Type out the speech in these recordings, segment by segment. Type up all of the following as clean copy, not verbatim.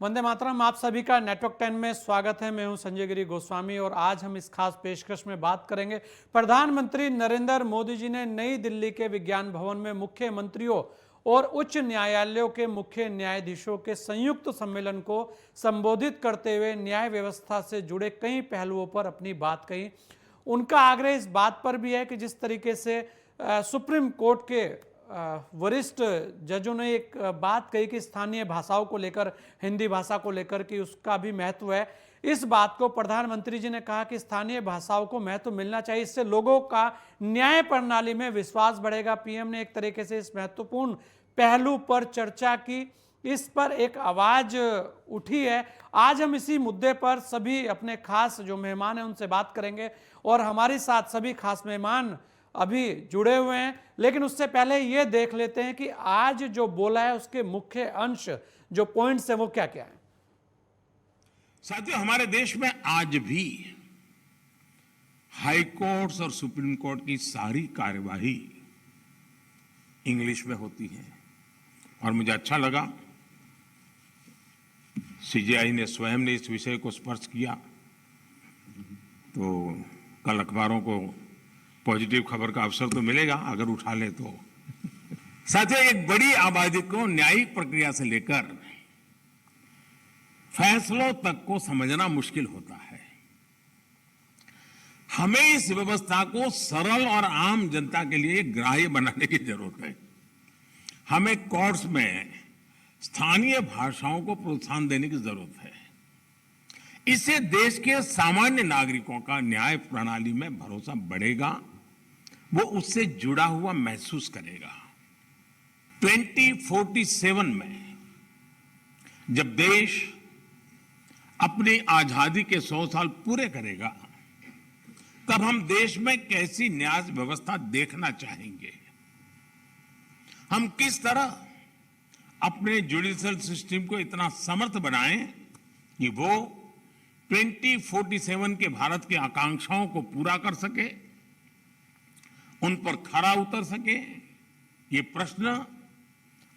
वंदे मातरम। आप सभी का नेटवर्क 10 में स्वागत है। मैं हूं संजय गिरी गोस्वामी और आज हम इस खास पेशकश में बात करेंगे। प्रधानमंत्री नरेंद्र मोदी जी ने नई दिल्ली के विज्ञान भवन में मुख्यमंत्रियों और उच्च न्यायालयों के मुख्य न्यायाधीशों के संयुक्त सम्मेलन को संबोधित करते हुए न्याय व्यवस्था से जुड़े कई पहलुओं पर अपनी बात कही। उनका आग्रह इस बात पर भी है कि जिस तरीके से सुप्रीम कोर्ट के वरिष्ठ जजों ने एक बात कही कि स्थानीय भाषाओं को लेकर, हिंदी भाषा को लेकर कि उसका भी महत्व है, इस बात को प्रधानमंत्री जी ने कहा कि स्थानीय भाषाओं को महत्व मिलना चाहिए, इससे लोगों का न्याय प्रणाली में विश्वास बढ़ेगा। पीएम ने एक तरीके से इस महत्वपूर्ण पहलू पर चर्चा की, इस पर एक आवाज उठी है। आज हम इसी मुद्दे पर सभी अपने खास जो मेहमान हैं उनसे बात करेंगे और हमारे साथ सभी खास मेहमान अभी जुड़े हुए हैं। लेकिन उससे पहले ये देख लेते हैं कि आज जो बोला है उसके मुख्य अंश, जो पॉइंट्स है वो क्या क्या है। साथियों, हमारे देश में आज भी हाई कोर्ट्स और सुप्रीम कोर्ट की सारी कार्यवाही इंग्लिश में होती है और मुझे अच्छा लगा सीजेआई ने स्वयं ने इस विषय को स्पर्श किया। तो कल अखबारों को पॉजिटिव खबर का अवसर तो मिलेगा अगर उठा ले तो। साथियों, एक बड़ी आबादी को न्यायिक प्रक्रिया से लेकर फैसलों तक को समझना मुश्किल होता है। हमें इस व्यवस्था को सरल और आम जनता के लिए ग्राह्य बनाने की जरूरत है। हमें कोर्ट्स में स्थानीय भाषाओं को प्रोत्साहन देने की जरूरत है। इससे देश के सामान्य नागरिकों का न्याय प्रणाली में भरोसा बढ़ेगा, वो उससे जुड़ा हुआ महसूस करेगा। 2047 में जब देश अपनी आजादी के 100 साल पूरे करेगा, तब हम देश में कैसी न्याय व्यवस्था देखना चाहेंगे। हम किस तरह अपने जुडिशियल सिस्टम को इतना समर्थ बनाएं कि वो 2047 के भारत की आकांक्षाओं को पूरा कर सके, उन पर खरा उतर सके। ये प्रश्न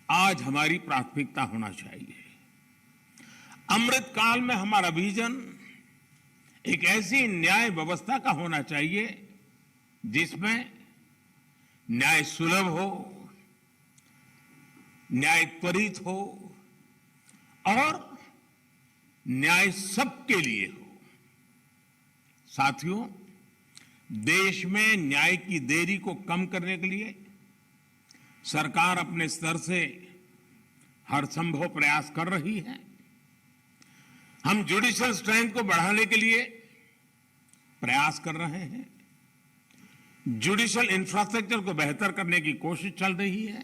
आज हमारी प्राथमिकता होना चाहिए। अमृत काल में हमारा विजन एक ऐसी न्याय व्यवस्था का होना चाहिए जिसमें न्याय सुलभ हो, न्याय त्वरित हो और न्याय सबके लिए हो। साथियों, देश में न्याय की देरी को कम करने के लिए सरकार अपने स्तर से हर संभव प्रयास कर रही है। हम जुडिशियल स्ट्रेंथ को बढ़ाने के लिए प्रयास कर रहे हैं। जुडिशियल इंफ्रास्ट्रक्चर को बेहतर करने की कोशिश चल रही है।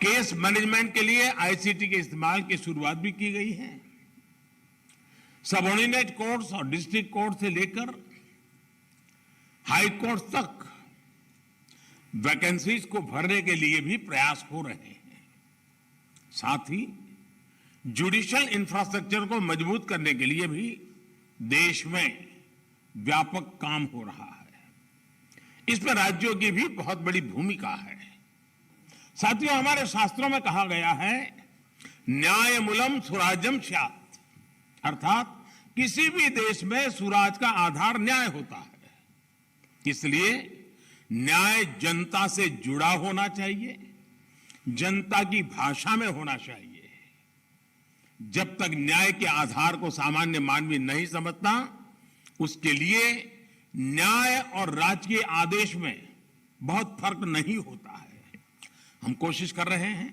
केस मैनेजमेंट के लिए आईसीटी के इस्तेमाल की शुरुआत भी की गई है। सबऑर्डिनेट कोर्ट्स और डिस्ट्रिक्ट कोर्ट से लेकर हाई कोर्ट तक वैकेंसीज को भरने के लिए भी प्रयास हो रहे हैं। साथ ही जुडिशियल इंफ्रास्ट्रक्चर को मजबूत करने के लिए भी देश में व्यापक काम हो रहा है। इसमें राज्यों की भी बहुत बड़ी भूमिका है। साथियों, हमारे शास्त्रों में कहा गया है, न्यायमूलम सुराज्यम स्यात्, अर्थात किसी भी देश में सुराज का आधार न्याय होता है। इसलिए न्याय जनता से जुड़ा होना चाहिए, जनता की भाषा में होना चाहिए। जब तक न्याय के आधार को सामान्य मानवी नहीं समझता, उसके लिए न्याय और राजकीय आदेश में बहुत फर्क नहीं होता है। हम कोशिश कर रहे हैं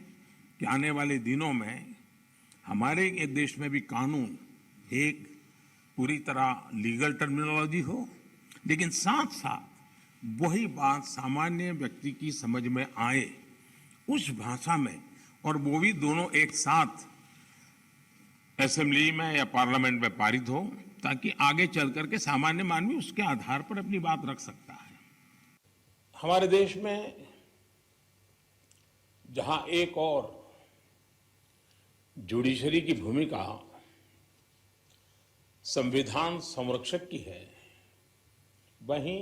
कि आने वाले दिनों में हमारे देश में भी कानून एक पूरी तरह लीगल टर्मिनोलॉजी हो, लेकिन साथ साथ वही बात सामान्य व्यक्ति की समझ में आए उस भाषा में, और वो भी दोनों एक साथ असेंबली में या पार्लियामेंट में पारित हो, ताकि आगे चल करके सामान्य मानवी उसके आधार पर अपनी बात रख सकता है। हमारे देश में जहां एक और जुडिशरी की भूमिका संविधान संरक्षक की है, वहीं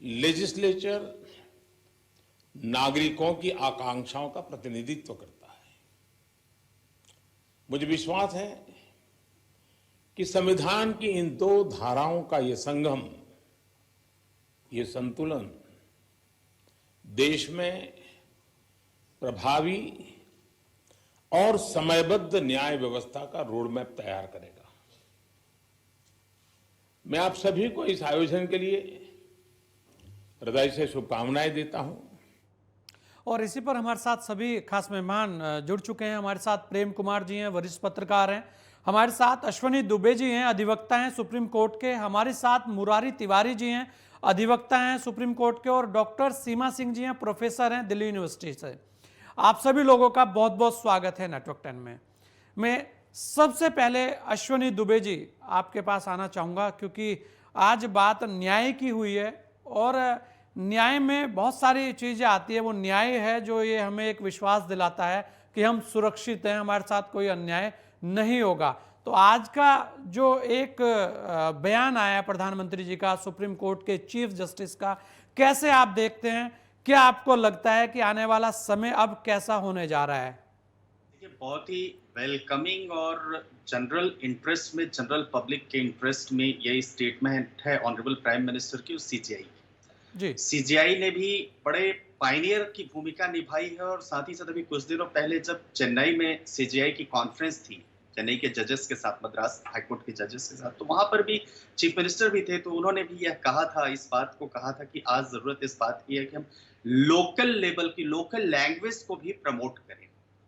लेजिस्लेचर नागरिकों की आकांक्षाओं का प्रतिनिधित्व करता है। मुझे विश्वास है कि संविधान की इन दो धाराओं का ये संगम, ये संतुलन देश में प्रभावी और समयबद्ध न्याय व्यवस्था का रोडमैप तैयार करेगा। मैं आप सभी को इस आयोजन के लिए हृदय से शुभकामनाएं देता हूं। और इसी पर हमारे साथ सभी खास मेहमान जुड़ चुके हैं। हमारे साथ प्रेम कुमार जी हैं, वरिष्ठ पत्रकार हैं। हमारे साथ अश्वनी दुबे जी हैं, अधिवक्ता हैं सुप्रीम कोर्ट के। हमारे साथ मुरारी तिवारी जी हैं, अधिवक्ता हैं सुप्रीम कोर्ट के। और डॉक्टर सीमा सिंह जी हैं, प्रोफेसर हैं दिल्ली यूनिवर्सिटी से। आप सभी लोगों का बहुत बहुत स्वागत है नेटवर्क 10 में। मैं सबसे पहले अश्वनी दुबे जी आपके पास आना चाहूँगा, क्योंकि आज बात न्याय की हुई है और न्याय में बहुत सारी चीज़ें आती है। वो न्याय है जो ये हमें एक विश्वास दिलाता है कि हम सुरक्षित हैं, हमारे साथ कोई अन्याय नहीं होगा। तो आज का जो एक बयान आया प्रधानमंत्री जी का, सुप्रीम कोर्ट के चीफ जस्टिस का, कैसे आप देखते हैं? क्या आपको लगता है कि आने वाला समय अब कैसा होने जा रहा है? देखिए, बहुत ही वेलकमिंग और जनरल इंटरेस्ट में, जनरल पब्लिक के इंटरेस्ट में ये स्टेटमेंट है ऑनरेबल प्राइम मिनिस्टर की और सीजीआई जी। सीजीआई ने भी बड़े पायनियर की भूमिका निभाई है। और साथ ही साथ अभी कुछ दिनों पहले जब चेन्नई में सीजीआई की कॉन्फ्रेंस थी, चेन्नई के जजेस के साथ, मद्रास हाईकोर्ट के जजेस के साथ, तो वहां पर भी चीफ मिनिस्टर भी थे। तो उन्होंने भी यह कहा था, इस बात को कहा था कि आज जरूरत इस बात की है कि हम लोकल लेवल की, लोकल लैंग्वेज को भी प्रमोट करें।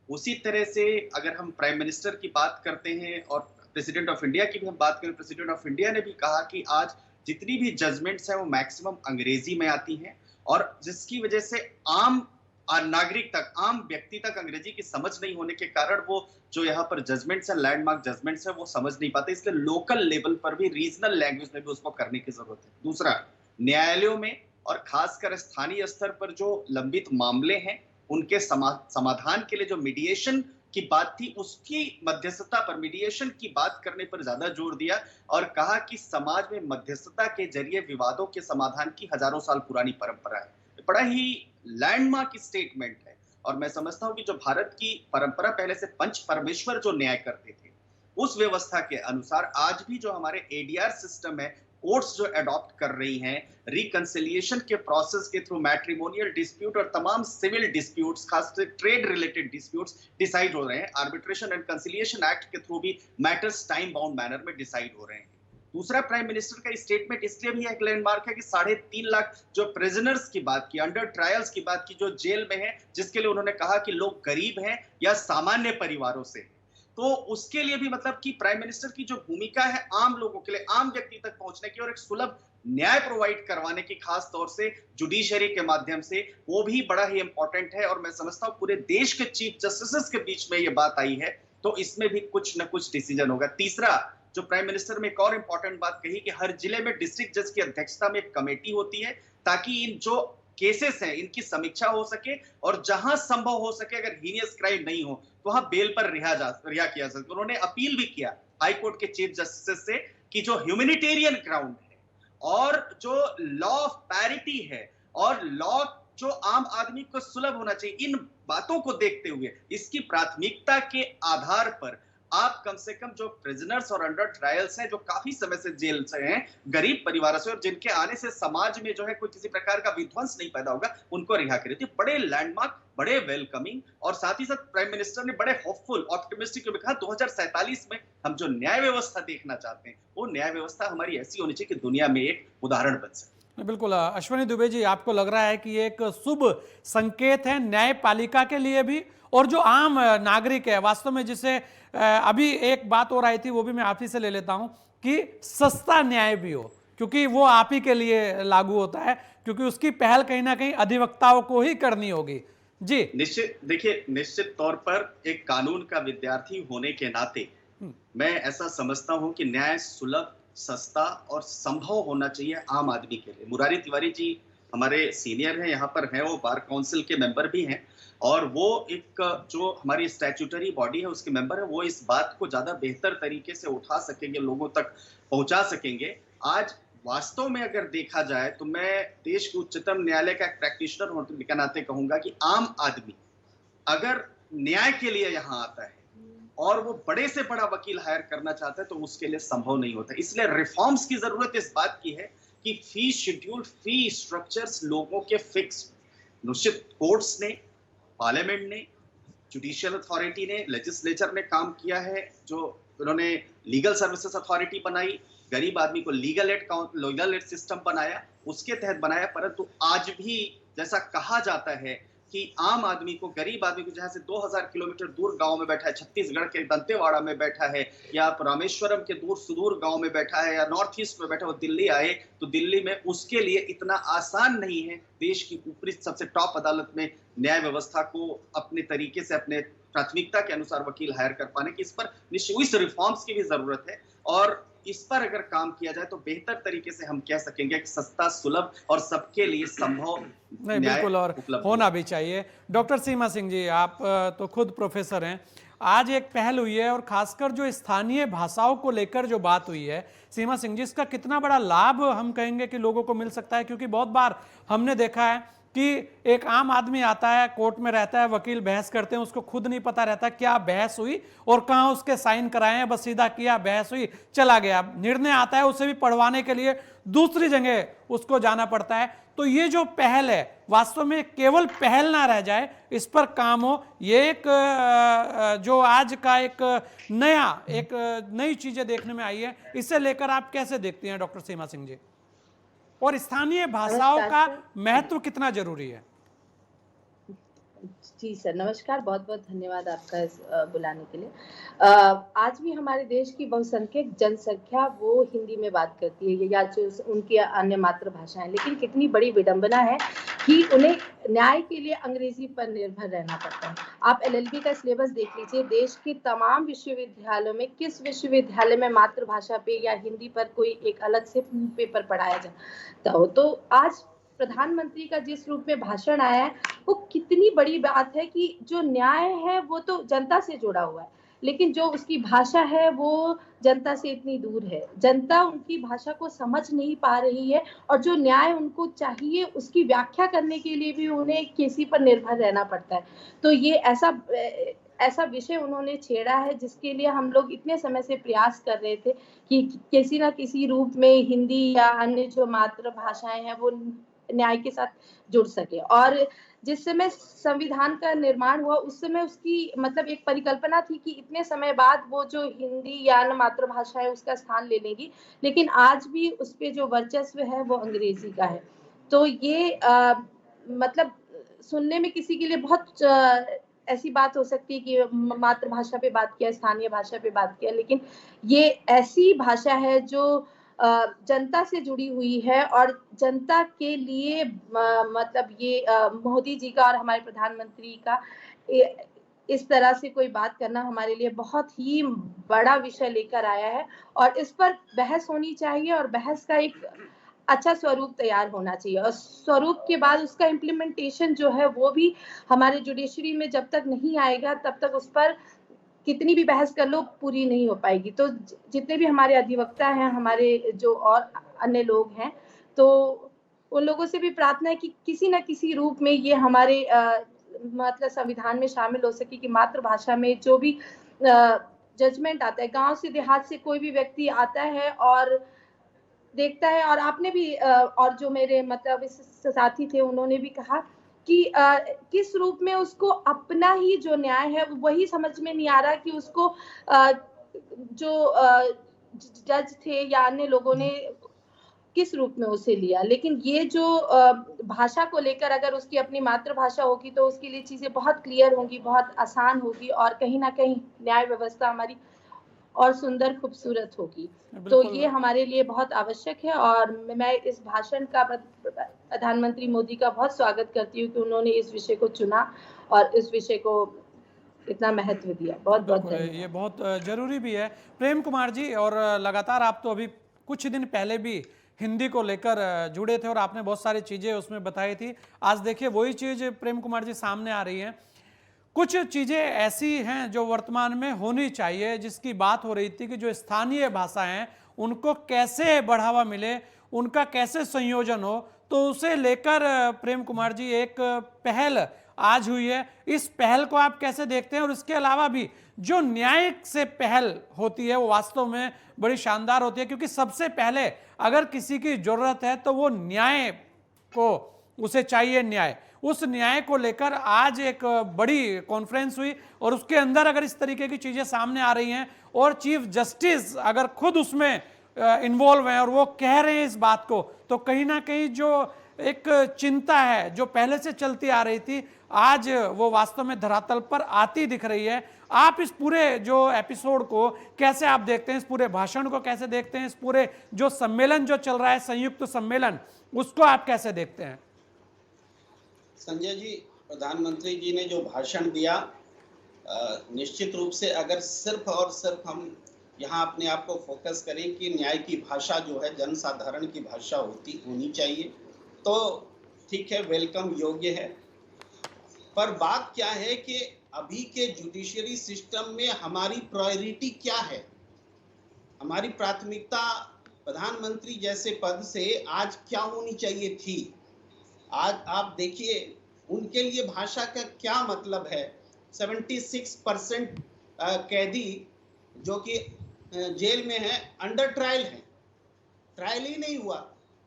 उसी तरह से अगर हम प्राइम मिनिस्टर की बात करते हैं और प्रेसिडेंट ऑफ इंडिया की भी हम बात करें, प्रेसिडेंट ऑफ इंडिया ने भी कहा कि आज जितनी भी जजमेंट्स हैं वो मैक्सिमम अंग्रेजी में आती हैं, और जिसकी वजह से आम नागरिक तक, आम व्यक्ति तक अंग्रेजी की समझ नहीं होने के कारण वो जो यहाँ पर जजमेंट्स है, लैंडमार्क जजमेंट्स है, वो समझ नहीं पाते। इसलिए लोकल लेवल पर भी, रीजनल लैंग्वेज में भी उसको करने की जरूरत है। दूसरा, न्यायालयों में और खासकर स्थानीय स्तर पर जो लंबित मामले हैं उनके समाधान के लिए जो मीडिएशन की बात थी, उसकी मध्यस्थता पर, मीडिएशन की बात करने पर ज्यादा जोर दिया और कहा कि समाज में मध्यस्थता के जरिए विवादों के समाधान की हजारों साल पुरानी परंपरा है। बड़ा ही लैंडमार्क स्टेटमेंट है। और मैं समझता हूं कि जो भारत की परंपरा पहले से पंच परमेश्वर जो न्याय करते थे, उस व्यवस्था के अनुसार आज भी जो हमारे एडीआर सिस्टम है, कोर्ट्स जो अडॉप्ट कर रही हैं, रिकंसिलिएशन के प्रोसेस के थ्रू मैट्रिमोनियल डिस्प्यूट और तमाम सिविल डिस्प्यूट्स, खासकर ट्रेड रिलेटेड डिस्प्यूट्स डिसाइड हो रहे हैं। आर्बिट्रेशन एंड कंसिलिएशन एक्ट के थ्रू भी मैटर्स टाइम बाउंड मैनर में डिसाइड हो रहे हैं। दूसरा, प्राइम मिनिस्टर का स्टेटमेंट इसलिए भी एक लैंडमार्क है कि 3.5 लाख जो प्रिजनर्स की बात की, अंडर ट्रायल्स की बात की, जो जेल में है, जिसके लिए उन्होंने कहा कि लोग गरीब हैं या सामान्य परिवारों से, तो उसके लिए भी मतलब कि प्राइम मिनिस्टर की जो भूमिका है आम लोगों के लिए, आम व्यक्ति तक पहुंचने की और एक सुलभ न्याय प्रोवाइड करवाने की, खास तौर से जुडिशरी के माध्यम से, वो भी बड़ा ही इंपॉर्टेंट है। और मैं समझता हूं पूरे देश के चीफ जस्टिस के बीच में ये बात आई है, तो इसमें भी कुछ न कुछ डिसीजन होगा। तीसरा, जो प्राइम मिनिस्टर में एक और इंपॉर्टेंट बात कही कि हर जिले में डिस्ट्रिक्ट जज की अध्यक्षता में एक कमेटी होती है, ताकि इन जो केसेस हैं इनकी समीक्षा हो सके और जहां संभव हो सके, अगर हीनियस क्राइम नहीं हो तो वहां बेल पर रिहा किया सके। उन्होंने अपील भी किया हाई कोर्ट के चीफ जस्टिस से कि जो ह्यूमैनिटेरियन ग्राउंड है और जो लॉ ऑफ पैरिटी है और लॉ जो आम आदमी को सुलभ होना चाहिए, इन बातों को देखते हुए, इसकी प्राथमिकता के आधार पर आप कम से कम जो प्रिजनर्स और अंडर ट्रायल्स हैं, जो काफी समय से जेल से हैं, गरीब परिवारों से, और जिनके आने से समाज में जो है कोई किसी प्रकार का विध्वंस नहीं पैदा होगा, उनको रिहा करें। तो बड़े लैंडमार्क, बड़े वेलकमिंग, और साथ ही साथ प्राइम मिनिस्टर ने बड़े होपफुल, ऑप्टिमिस्टिक कहा 2047 में हम जो न्याय व्यवस्था देखना चाहते हैं, वो न्याय व्यवस्था हमारी ऐसी होनी चाहिए कि दुनिया में एक उदाहरण बन सके। बिल्कुल। अश्वनी दुबे जी, आपको लग रहा है कि ये एक शुभ संकेत है न्यायपालिका के लिए भी, और जो आम नागरिक है वास्तव में, जिसे अभी एक बात और आई थी, वो भी मैं आप ही से ले लेता हूं, कि सस्ता न्याय भी हो, क्योंकि वो आप ही के लिए लागू होता है, क्योंकि उसकी पहल कहीं ना कहीं अधिवक्ताओं को ही करनी होगी। जी, निश्चित, देखिए, निश्चित तौर पर एक कानून का विद्यार्थी होने के नाते मैं ऐसा समझता हूं कि न्याय सुलभ, सस्ता और संभव होना चाहिए आम आदमी के लिए। मुरारी तिवारी जी हमारे सीनियर हैं, यहाँ पर हैं, वो बार काउंसिल के मेंबर भी हैं, और वो एक जो हमारी स्टैट्यूटरी बॉडी है उसके मेंबर है, वो इस बात को ज्यादा बेहतर तरीके से उठा सकेंगे, लोगों तक पहुंचा सकेंगे। आज वास्तव में अगर देखा जाए तो मैं देश के उच्चतम न्यायालय का एक प्रैक्टिशनर होने के नाते कहूंगा कि आम आदमी अगर न्याय के लिए यहाँ आता है और वो बड़े से बड़ा वकील हायर करना चाहता है तो उसके लिए संभव नहीं होता। इसलिए रिफॉर्म्स की जरूरत इस बात की है कि फी शेड्यूल, फी स्ट्रक्चर्स लोगों के फिक्स, निश्चित कोर्ट्स ने, पार्लियामेंट ने, जुडिशियल अथॉरिटी ने, लेजिस्लेचर ने काम किया है, जो उन्होंने लीगल सर्विसेज अथॉरिटी बनाई, गरीब आदमी को लीगल एड सिस्टम बनाया, उसके तहत बनाया। परंतु आज भी जैसा कहा जाता है कि आम आदमी को, गरीब आदमी को, जहां से 2000 किलोमीटर दूर गांव में बैठा है, छत्तीसगढ़ के दंतेवाड़ा में बैठा है, या रामेश्वरम के दूर सुदूर गांव में बैठा है, या नॉर्थ ईस्ट में बैठा, वो दिल्ली आए तो दिल्ली में उसके लिए इतना आसान नहीं है देश की ऊपरी सबसे टॉप अदालत में न्याय व्यवस्था को अपने तरीके से, अपने प्राथमिकता के अनुसार वकील हायर कर पाने की। इस पर निश्चित रिफॉर्म्स की भी जरूरत है, और इस पर अगर काम किया जाए तो बेहतर तरीके से हम कह सकेंगे कि सस्ता, सुलभ और सबके लिए संभव नहीं, बिल्कुल, और होना भी चाहिए। डॉक्टर सीमा सिंह जी, आप तो खुद प्रोफेसर हैं। आज एक पहल हुई है और खासकर जो स्थानीय भाषाओं को लेकर जो बात हुई है, सीमा सिंह जी, इसका कितना बड़ा लाभ हम कहेंगे कि लोगों को मिल सकता है? क्योंकि बहुत बार हमने देखा है कि एक आम आदमी आता है, कोर्ट में रहता है, वकील बहस करते हैं, उसको खुद नहीं पता रहता क्या बहस हुई और कहाँ उसके साइन कराए हैं, बस सीधा किया, बहस हुई, चला गया। निर्णय आता है, उसे भी पढ़वाने के लिए दूसरी जगह उसको जाना पड़ता है। तो ये जो पहल है, वास्तव में केवल पहल ना रह जाए, इस पर काम हो। ये एक जो आज का एक नई चीजें देखने में आई है, इसे लेकर आप कैसे देखती हैं डॉक्टर सीमा सिंह जी? और स्थानीय भाषाओं का महत्व कितना जरूरी है? जी सर, नमस्कार, बहुत बहुत धन्यवाद आपका इस बुलाने के लिए। आज भी हमारे देश की बहुसंख्यक जनसंख्या वो हिंदी में बात करती है या जो उनकी अन्य मातृभाषा है, लेकिन कितनी बड़ी विडंबना है कि उन्हें न्याय के लिए अंग्रेजी पर निर्भर रहना पड़ता है। आप LLB का सिलेबस देख लीजिए, देश के तमाम विश्वविद्यालयों में किस विश्वविद्यालय में मातृभाषा पे या हिंदी पर कोई एक अलग से पेपर पढ़ाया जाता हो। तो आज प्रधानमंत्री का जिस रूप में भाषण आया है, वो कितनी बड़ी बात है कि जो न्याय है वो तो जनता से जुड़ा हुआ है, लेकिन जो उसकी भाषा है वो जनता से इतनी दूर है। जनता उनकी भाषा को समझ नहीं पा रही है, और जो न्याय उनको चाहिए उसकी व्याख्या करने के लिए भी उन्हें किसी पर निर्भर रहना पड़ता है। तो ये ऐसा विषय उन्होंने छेड़ा है जिसके लिए हम लोग इतने समय से प्रयास कर रहे थे कि किसी ना किसी रूप में हिंदी या अन्य जो मातृभाषाएं हैं वो न्याय के साथ जुड़ सके। और जिस समय संविधान का निर्माण हुआ उस समय उसकी मतलब एक परिकल्पना थी कि इतने समय बाद वो जो हिंदी या अन्य मातृभाषा है उसका स्थान ले लेगी, लेकिन आज भी उस पे जो वर्चस्व है वो अंग्रेजी का है। तो ये मतलब सुनने में किसी के लिए बहुत ऐसी बात हो सकती है कि मातृभाषा पे बात किया, स्थानीय भाषा पे बात किया, लेकिन ये ऐसी भाषा है जो जनता से जुड़ी हुई है, और जनता के लिए मतलब ये मोदी जी का और हमारे प्रधानमंत्री का इस तरह से कोई बात करना हमारे लिए बहुत ही बड़ा विषय लेकर आया है, और इस पर बहस होनी चाहिए, और बहस का एक अच्छा स्वरूप तैयार होना चाहिए, और स्वरूप के बाद उसका इम्प्लीमेंटेशन जो है वो भी हमारे जुडिशरी में जब तक नहीं आएगा तब तक उस पर कितनी भी बहस कर लो पूरी नहीं हो पाएगी। तो जितने भी हमारे अधिवक्ता हैं, हमारे जो और अन्य लोग हैं, तो उन लोगों से भी प्रार्थना है कि किसी न किसी रूप में ये हमारे मतलब संविधान में शामिल हो सके कि मातृभाषा में जो भी जजमेंट आता है, गांव से देहात से कोई भी व्यक्ति आता है और देखता है, और आपने भी और जो मेरे मतलब इस साथी थे उन्होंने भी कहा कि किस रूप में उसको अपना ही जो न्याय है वही समझ में नहीं आ रहा कि उसको जो जज थे या अन्य लोगों ने किस रूप में उसे लिया। लेकिन ये जो भाषा को लेकर अगर उसकी अपनी मातृभाषा होगी तो उसके लिए चीजें बहुत क्लियर होंगी, बहुत आसान होगी, और कहीं ना कहीं न्याय व्यवस्था हमारी और सुंदर खूबसूरत होगी। तो ये हमारे लिए बहुत आवश्यक है, और मैं इस भाषण का प्रधानमंत्री मोदी का बहुत स्वागत करती हूँ कि उन्होंने इस विषय को चुना और इस विषय को इतना महत्व दिया। बहुत बहुत धन्यवाद। ये बहुत जरूरी भी है। प्रेम कुमार जी, और लगातार आप तो अभी कुछ दिन पहले भी हिंदी को लेकर जुड़े थे और आपने बहुत सारी चीजें उसमें बताई थी। आज देखिए वही चीज प्रेम कुमार जी सामने आ रही है। कुछ चीजें ऐसी हैं जो वर्तमान में होनी चाहिए, जिसकी बात हो रही थी कि जो स्थानीय भाषा हैं उनको कैसे बढ़ावा मिले, उनका कैसे संयोजन हो, तो उसे लेकर प्रेम कुमार जी एक पहल आज हुई है, इस पहल को आप कैसे देखते हैं? और इसके अलावा भी जो न्याय से पहल होती है वो वास्तव में बड़ी शानदार होती है, क्योंकि सबसे पहले अगर किसी की जरूरत है तो वो न्याय को, उसे चाहिए न्याय। उस न्याय को लेकर आज एक बड़ी कॉन्फ्रेंस हुई और उसके अंदर अगर इस तरीके की चीजें सामने आ रही हैं और चीफ जस्टिस अगर खुद उसमें इन्वॉल्व हैं और वो कह रहे हैं इस बात को, तो कहीं ना कहीं जो एक चिंता है जो पहले से चलती आ रही थी, आज वो वास्तव में धरातल पर आती दिख रही है। आप इस पूरे जो एपिसोड को कैसे आप देखते हैं, इस पूरे भाषण को कैसे देखते हैं, इस पूरे जो सम्मेलन जो चल रहा है, संयुक्त सम्मेलन, उसको आप कैसे देखते हैं? संजय जी, प्रधानमंत्री जी ने जो भाषण दिया, निश्चित रूप से अगर सिर्फ और सिर्फ हम यहाँ अपने आप को फोकस करें कि न्याय की भाषा जो है जनसाधारण की भाषा होनी चाहिए, तो ठीक है, वेलकम योग्य है। पर बात क्या है कि अभी के जुडिशरी सिस्टम में हमारी प्रायोरिटी क्या है, हमारी प्राथमिकता प्रधानमंत्री जैसे पद से आज क्या होनी चाहिए थी। आज आप देखिए उनके लिए भाषा का क्या मतलब है। 76% कैदी जो कि जेल में है, अंडर ट्रायल है, ट्रायल ही नहीं हुआ,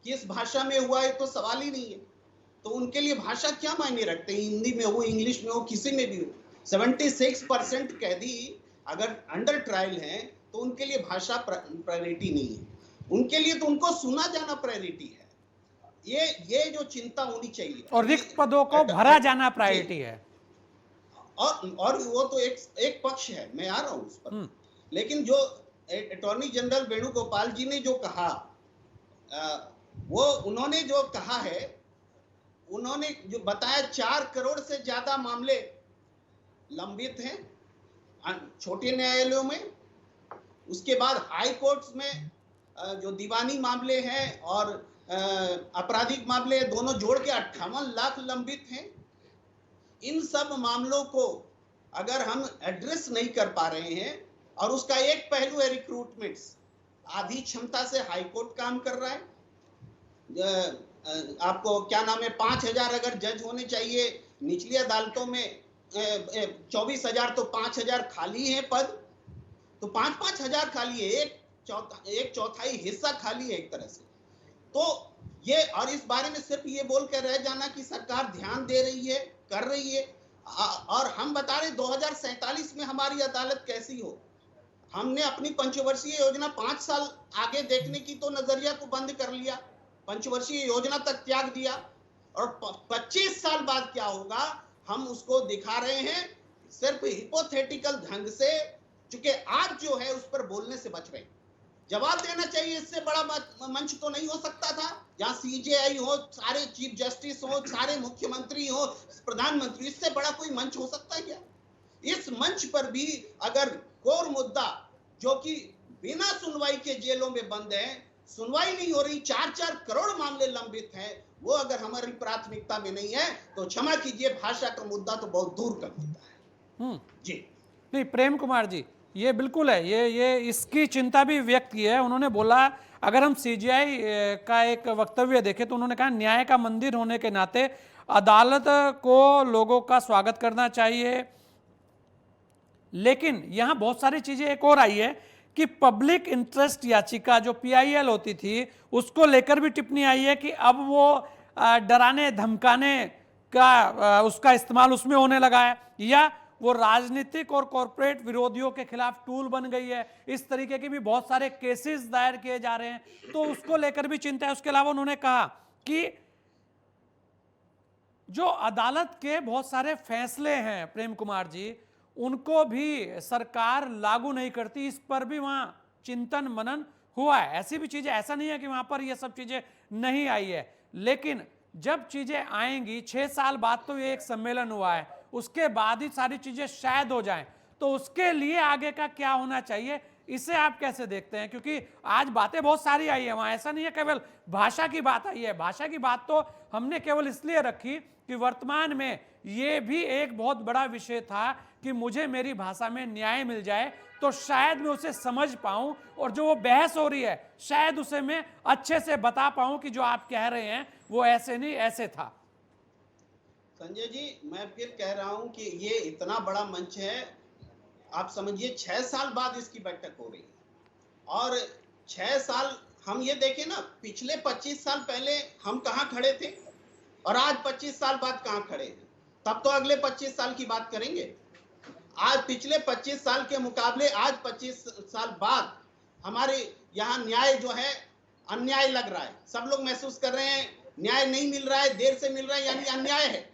किस भाषा में हुआ है तो सवाल ही नहीं है। तो उनके लिए भाषा क्या मायने रखते हैं, हिंदी में हो, इंग्लिश में हो, किसी में भी हो। 76% कैदी अगर अंडर ट्रायल हैं तो उनके लिए भाषा प्रायोरिटी नहीं है, उनके लिए तो उनको सुना जाना प्रायोरिटी है। ये जो चिंता होनी चाहिए, और रिक्त पदों को भरा जाना प्रायोरिटी है। और वो तो एक पक्ष है, मैं आ रहा हूं उस पर। लेकिन जो अटॉर्नी जनरल वेणुगोपाल जी ने जो कहा, वो उन्होंने जो कहा है, उन्होंने जो बताया 4 करोड़ से ज्यादा मामले लंबित हैं छोटे न्यायालयों में। उसके बाद हाई कोर्ट्स में जो दीवानी मामले हैं और आपराधिक मामले दोनों जोड़ के 58 लाख लंबित हैं। इन सब मामलों को अगर हम एड्रेस नहीं कर पा रहे हैं, और उसका एक पहलू है रिक्रूटमेंट्स, आधी क्षमता से हाई कोर्ट काम कर रहा है। आपको क्या नाम है, 5000 अगर जज होने चाहिए, निचली अदालतों में 24,000, तो 5,000 खाली है पद, तो 5-5 हजार खाली है, एक चौथाई हिस्सा खाली है एक तरह से। तो ये, और इस बारे में सिर्फ ये बोल कर रह जाना कि सरकार ध्यान दे रही है, कर रही है, और हम बता रहे 2047 में हमारी अदालत कैसी हो। हमने अपनी पंचवर्षीय योजना 5 साल आगे देखने की तो नजरिया को बंद कर लिया, पंचवर्षीय योजना तक त्याग दिया, और 25 साल बाद क्या होगा हम उसको दिखा रहे हैं सिर्फ हिपोथेटिकल ढंग से, चूंकि आज जो है उस पर बोलने से बच रहे हैं। जवाब देना चाहिए, इससे बड़ा मंच तो नहीं हो सकता था, जहां सीजेआई हो, सारे चीफ जस्टिस हो, सारे मुख्यमंत्री हो, प्रधानमंत्री, इससे बड़ा कोई मंच हो सकता है क्या? इस मंच पर भी अगर कोर मुद्दा जो कि बिना सुनवाई के जेलों में बंद है, सुनवाई नहीं हो रही, 4-4 करोड़ मामले लंबित हैं, वो अगर हमारी प्राथमिकता में नहीं है तो क्षमा कीजिए, भाषा का मुद्दा तो बहुत दूर का मुद्दा है। जी नहीं, प्रेम कुमार जी, ये बिल्कुल है, ये इसकी चिंता भी व्यक्त की है। उन्होंने बोला, अगर हम सीजीआई का एक वक्तव्य देखें तो उन्होंने कहा न्याय का मंदिर होने के नाते अदालत को लोगों का स्वागत करना चाहिए, लेकिन यहां बहुत सारी चीजें एक और आई है कि पब्लिक इंटरेस्ट याचिका जो PIL होती थी उसको लेकर भी टिप्पणी आई है कि अब वो डराने धमकाने का उसका इस्तेमाल उसमें होने लगा है, या वो राजनीतिक और कॉरपोरेट विरोधियों के खिलाफ टूल बन गई है। इस तरीके के भी बहुत सारे केसेस दायर किए जा रहे हैं, तो उसको लेकर भी चिंता है। उसके अलावा उन्होंने कहा कि जो अदालत के बहुत सारे फैसले हैं प्रेम कुमार जी, उनको भी सरकार लागू नहीं करती, इस पर भी वहां चिंतन मनन हुआ है। ऐसी भी चीजें, ऐसा नहीं है कि वहां पर ये सब चीजें नहीं आई है, लेकिन जब चीजें आएंगी, 6 साल बाद तो ये एक सम्मेलन हुआ है, उसके बाद ही सारी चीजें शायद हो जाएं, तो उसके लिए आगे का क्या होना चाहिए, इसे आप कैसे देखते हैं? क्योंकि आज बातें बहुत सारी आई है वहां, ऐसा नहीं है केवल भाषा की बात आई है। भाषा की बात तो हमने केवल इसलिए रखी कि वर्तमान में ये भी एक बहुत बड़ा विषय था कि मुझे मेरी भाषा में न्याय मिल जाए तो शायद मैं उसे समझ पाऊं, और जो वो बहस हो रही है शायद उसे मैं अच्छे से बता पाऊं कि जो आप कह रहे हैं वो ऐसे नहीं ऐसे था। संजय जी, मैं फिर कह रहा हूं कि ये इतना बड़ा मंच है, आप समझिए 6 साल बाद इसकी बैठक हो रही है। और 6 साल हम ये देखें ना, पिछले 25 साल पहले हम कहां खड़े थे और आज 25 साल बाद कहां खड़े हैं। तब तो अगले 25 साल की बात करेंगे। आज पिछले 25 साल के मुकाबले आज 25 साल बाद हमारे यहाँ न्याय जो है अन्याय लग रहा है। सब लोग महसूस कर रहे हैं न्याय नहीं मिल रहा है, देर से मिल रहा है, यानी अन्याय है।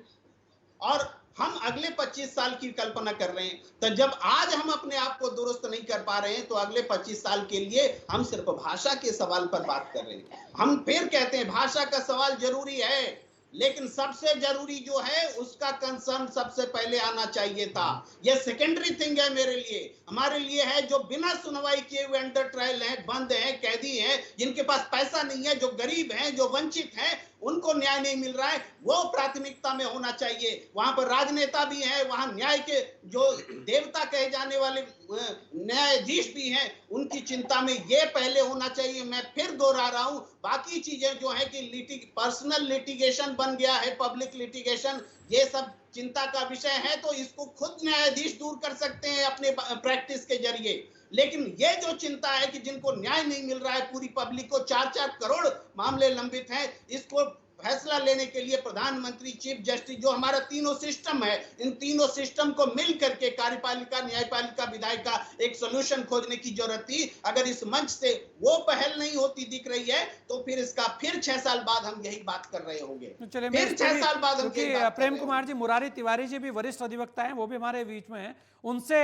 और हम अगले 25 साल की कल्पना कर रहे हैं। तो जब आज हम अपने आप को दुरुस्त नहीं कर पा रहे हैं, तो अगले 25 साल के लिए हम सिर्फ भाषा के सवाल पर बात कर रहे हैं। हम फिर कहते हैं भाषा का सवाल जरूरी है, लेकिन सबसे जरूरी जो है उसका कंसर्न सबसे पहले आना चाहिए था। यह सेकेंडरी थिंग है मेरे लिए। हमारे लिए है जो बिना सुनवाई किए हुए अंडर ट्रायल हैं, बंद हैं, कैदी हैं, जिनके पास पैसा नहीं है, जो गरीब हैं, जो वंचित हैं, उनको न्याय नहीं मिल रहा है, वो प्राथमिकता में होना चाहिए। वहां पर राजनेता भी हैं, वहां न्याय के जो देवता कहे जाने वाले न्यायाधीश भी हैं, उनकी चिंता में ये पहले होना चाहिए। मैं फिर दोहरा रहा हूं, बाकी चीजें जो है कि पर्सनल लिटिगेशन बन गया है, पब्लिक लिटिगेशन, ये सब चिंता का विषय है, तो इसको खुद न्यायाधीश दूर कर सकते हैं अपने प्रैक्टिस के जरिए। लेकिन ये जो चिंता है कि जिनको न्याय नहीं मिल रहा है, पूरी पब्लिक को 4-4 करोड़ मामले लंबित हैं, इसको फैसला लेने के लिए प्रधानमंत्री, चीफ जस्टिस, जो हमारा तीनों सिस्टम है, इन तीनों सिस्टम को मिल करके कार्यपालिका, न्यायपालिका, विधायिका एक सोल्यूशन खोजने की जरूरत थी। अगर इस मंच से वो पहल नहीं होती दिख रही है, तो फिर इसका फिर 6 साल बाद हम यही बात कर रहे होंगे। चलिए, फिर 6 साल बाद हम प्रेम कुमार जी, मुरारी तिवारी जी भी वरिष्ठ अधिवक्ता हैं, वो भी हमारे बीच में हैं। उनसे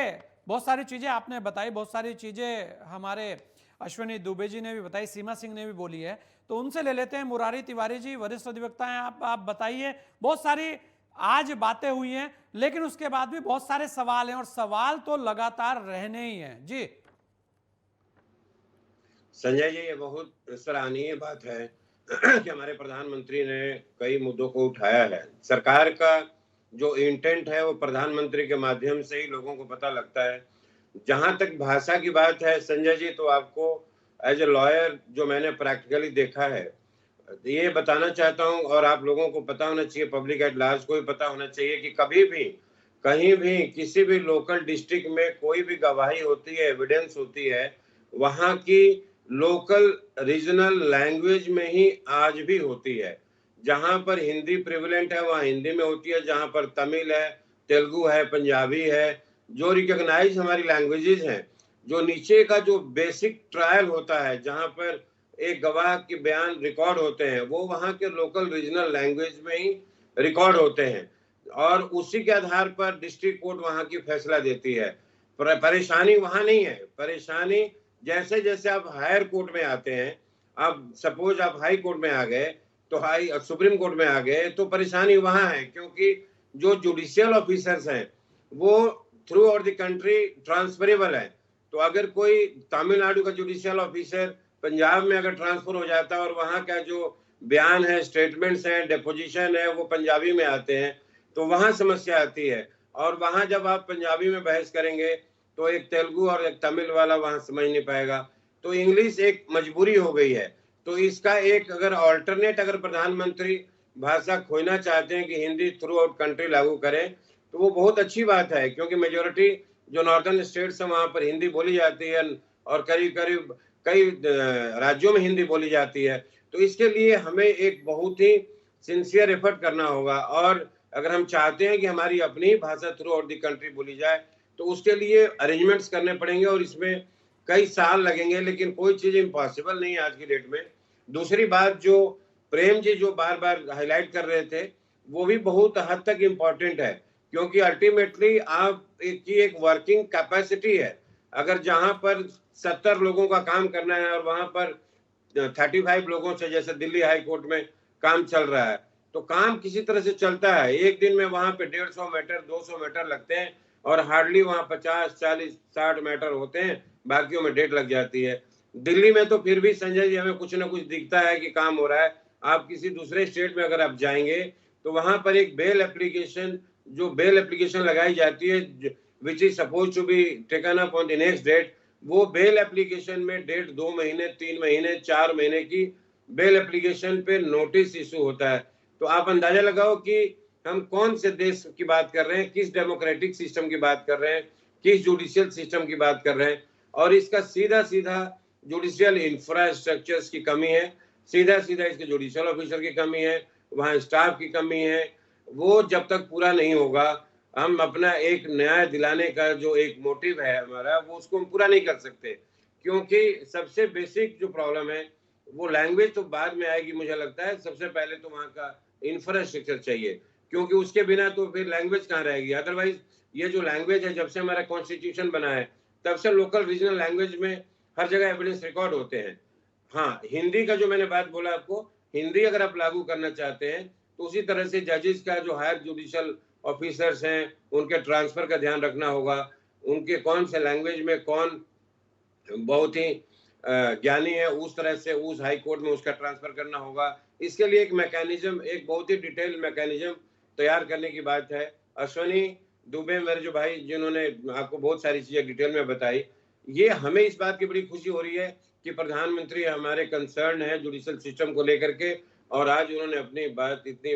बहुत सारी चीजें आपने बताई, बहुत सारी चीजें हमारे अश्विनी दुबे जी ने भी बताई, सीमा सिंह ने भी बोली है, तो उनसे ले लेते हैं। मुरारी तिवारी जी वरिष्ठ अधिवक्ता हैं, आप बताइए। बहुत सारी आज बातें हुई हैं, लेकिन उसके बाद भी बहुत सारे सवाल हैं, और सवाल तो लगातार रहने ही हैं। जी संजय जी, ये बहुत सराहनीय बात है कि हमारे प्रधानमंत्री ने कई मुद्दों को उठाया है। सरकार का जो इंटेंट है वो प्रधानमंत्री के माध्यम से ही लोगों को पता लगता है। जहां तक भाषा की बात है संजय जी, तो आपको एज ए लॉयर जो मैंने प्रैक्टिकली देखा है, ये बताना चाहता हूं, और आप लोगों को पता होना चाहिए, पब्लिक एट लार्ज को भी पता होना चाहिए कि कभी भी कहीं भी किसी भी लोकल डिस्ट्रिक्ट में कोई भी गवाही होती है, एविडेंस होती है, वहां की लोकल रीजनल लैंग्वेज में ही आज भी होती है। जहां पर हिंदी प्रिविलेंट है वहां हिंदी में होती है, जहां पर तमिल है, तेलुगु है, पंजाबी है, जो रिकॉग्नाइज हमारी लैंग्वेजेस हैं, जो नीचे का जो बेसिक ट्रायल होता है, जहां पर एक गवाह के बयान रिकॉर्ड होते हैं, वो वहां के लोकल रीजनल लैंग्वेज में ही रिकॉर्ड होते हैं, और उसी के आधार पर डिस्ट्रिक्ट कोर्ट वहां की फैसला देती है। परेशानी वहां नहीं है। परेशानी जैसे जैसे आप हायर कोर्ट में आते हैं, अब सपोज आप हाई कोर्ट में आ गए, तो हाई सुप्रीम कोर्ट में आ गए, तो परेशानी वहां है, क्योंकि जो जुडिशियल ऑफिसर्स हैं वो through out the country transferable है। तो अगर कोई तमिलनाडु का जुडिशियल ऑफिसर पंजाब में अगर ट्रांसफर हो जाता है और वहां का जो बयान है, स्टेटमेंट्स हैं, डिपोजिशन है, वो पंजाबी में आते हैं, तो वहां समस्या आती है। और वहां जब आप पंजाबी में बहस करेंगे तो एक तेलुगु और एक तमिल वाला वहां समझ नहीं पाएगा, तो इंग्लिश एक मजबूरी हो गई है। तो इसका एक अगर ऑल्टरनेट, अगर प्रधानमंत्री भाषा खोजना चाहते हैं कि हिंदी थ्रू आउट कंट्री लागू करें, तो वो बहुत अच्छी बात है, क्योंकि मेजोरिटी जो नॉर्दर्न स्टेट्स है वहां पर हिंदी बोली जाती है, और करीब करीब कई राज्यों में हिंदी बोली जाती है। तो इसके लिए हमें एक बहुत ही सिंसियर एफर्ट करना होगा, और अगर हम चाहते हैं कि हमारी अपनी भाषा थ्रू आउट द कंट्री बोली जाए, तो उसके लिए अरेंजमेंट्स करने पड़ेंगे, और इसमें कई साल लगेंगे, लेकिन कोई चीज इम्पॉसिबल नहीं है आज की डेट में। दूसरी बात जो प्रेम जी जो बार बार हाईलाइट कर रहे थे, वो भी बहुत हद तक इम्पोर्टेंट है, क्योंकि अल्टीमेटली आप एक वर्किंग कैपेसिटी है। अगर जहां पर 70 लोगों का काम करना है और वहां पर 35 लोगों से, जैसे दिल्ली हाई कोर्ट में काम चल रहा है, तो काम किसी तरह से चलता है। एक दिन में वहां पे 150 मीटर 200 मीटर लगते हैं, और हार्डली वहां 50 40 60 मीटर होते हैं, बाकियों में डेट लग जाती है। दिल्ली में तो फिर भी संजय जी हमें कुछ ना कुछ दिखता है कि काम हो रहा है। आप किसी दूसरे स्टेट में अगर आप जाएंगे, तो वहां पर एक बेल एप्लीकेशन लगाई जाती है, which is suppose to be taken up on the next date. वो बेल एप्लीकेशन में डेट 2 महीने 3 महीने 4 महीने की बेल एप्लीकेशन पे नोटिस इशू होता है। तो आप अंदाजा लगाओ कि हम कौन से देश की बात कर रहे हैं, किस डेमोक्रेटिक सिस्टम की बात कर रहे हैं, किस जुडिशियल सिस्टम की बात कर रहे हैं। और इसका सीधा सीधा जुडिशियल इंफ्रास्ट्रक्चर्स की कमी है, सीधा सीधा इसके जुडिशियल ऑफिसर की कमी है, वहाँ स्टाफ की कमी है। वो जब तक पूरा नहीं होगा, हम अपना एक न्याय दिलाने का जो एक मोटिव है हमारा, वो उसको हम पूरा नहीं कर सकते। क्योंकि सबसे बेसिक जो प्रॉब्लम है वो लैंग्वेज तो बाद में आएगी, मुझे लगता है सबसे पहले तो वहाँ का इंफ्रास्ट्रक्चर चाहिए, क्योंकि उसके बिना तो फिर लैंग्वेज कहाँ रहेगी। अदरवाइज ये जो लैंग्वेज है, जब से हमारा कॉन्स्टिट्यूशन बना है तब से लोकल रीजनल लैंग्वेज में हर जगह एविडेंस रिकॉर्ड होते हैं। हाँ, हिंदी का जो मैंने बात बोला आपको, हिंदी अगर आप लागू करना चाहते हैं तो उसी तरह से जजेस का जो हायर जुडिशियल ऑफिसर्स हैं उनके ट्रांसफर का ध्यान रखना होगा, उनके कौन से लैंग्वेज में कौन बहुत ही ज्ञानी है उस तरह से उस हाई कोर्ट में उसका ट्रांसफर करना होगा। इसके लिए एक मैकेनिज्म, एक बहुत ही डिटेल मैकेनिज्म तैयार करने की बात है। अश्वनी दुबे मेरे जो भाई, जिन्होंने आपको बहुत सारी चीजें डिटेल में बताई, ये हमें इस बात की बड़ी खुशी हो रही है कि प्रधानमंत्री हमारे कंसर्न है जुडिशियल सिस्टम को लेकर के, और आज उन्होंने अपनी बात इतनी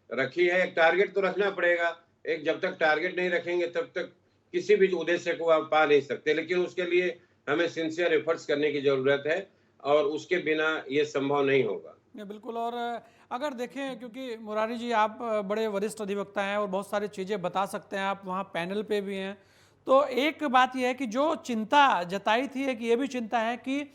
रखी है। एक टारगेट तो रखना पड़ेगा, एक जब तक टारगेट नहीं रखेंगे तब तक किसी भी उद्देश्य को आप पा नहीं सकते, लेकिन उसके लिए हमें सिंसियर एफर्ट्स करने की जरूरत है और उसके बिना ये संभव नहीं होगा। बिल्कुल। और अगर देखें, क्योंकि मुरारी जी आप बड़े वरिष्ठ अधिवक्ता हैं और बहुत सारी चीज़ें बता सकते हैं, आप वहाँ पैनल पे भी हैं, तो एक बात यह है कि जो चिंता जताई थी, एक ये भी चिंता है कि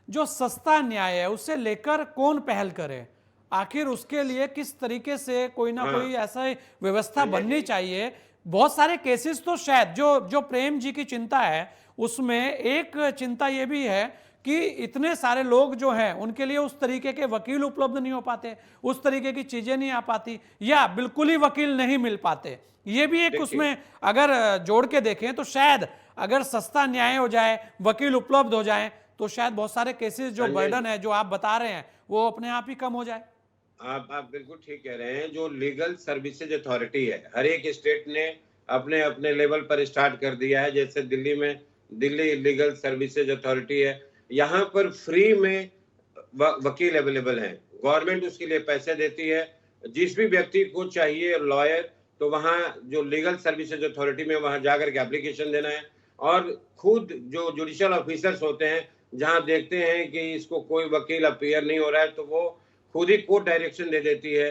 जो सस्ता न्याय है उससे लेकर कौन पहल करे, आखिर उसके लिए किस तरीके से कोई ना कोई ऐसा व्यवस्था बननी चाहिए। बहुत सारे केसेस तो शायद जो प्रेम जी की चिंता है उसमें एक चिंता ये भी है कि इतने सारे लोग जो हैं उनके लिए उस तरीके के वकील उपलब्ध नहीं हो पाते, उस तरीके की चीजें नहीं आ पाती, या बिल्कुल ही वकील नहीं मिल पाते। ये भी एक उसमें अगर जोड़ के देखें तो शायद अगर सस्ता न्याय हो जाए, वकील उपलब्ध हो जाए, तो शायद बहुत सारे केसेस जो बर्डन है जो आप बता रहे हैं वो अपने आप ही कम हो जाए। आप बिल्कुल ठीक कह रहे हैं। जो लीगल सर्विसेज अथॉरिटी है, हर एक स्टेट ने अपने अपने लेवल पर स्टार्ट कर दिया है। जैसे दिल्ली में दिल्ली लीगल सर्विसेज अथॉरिटी है, यहाँ पर फ्री में वकील अवेलेबल हैं, गवर्नमेंट उसके लिए पैसे देती है। जिस भी व्यक्ति को चाहिए लॉयर, तो वहाँ जो लीगल सर्विसेज अथॉरिटी में वहाँ जाकर के एप्लीकेशन देना है, और खुद जो जुडिशियल ऑफिसर्स होते हैं जहाँ देखते हैं कि इसको कोई वकील अपीयर नहीं हो रहा है तो वो खुद ही कोर्ट डायरेक्शन दे देती है।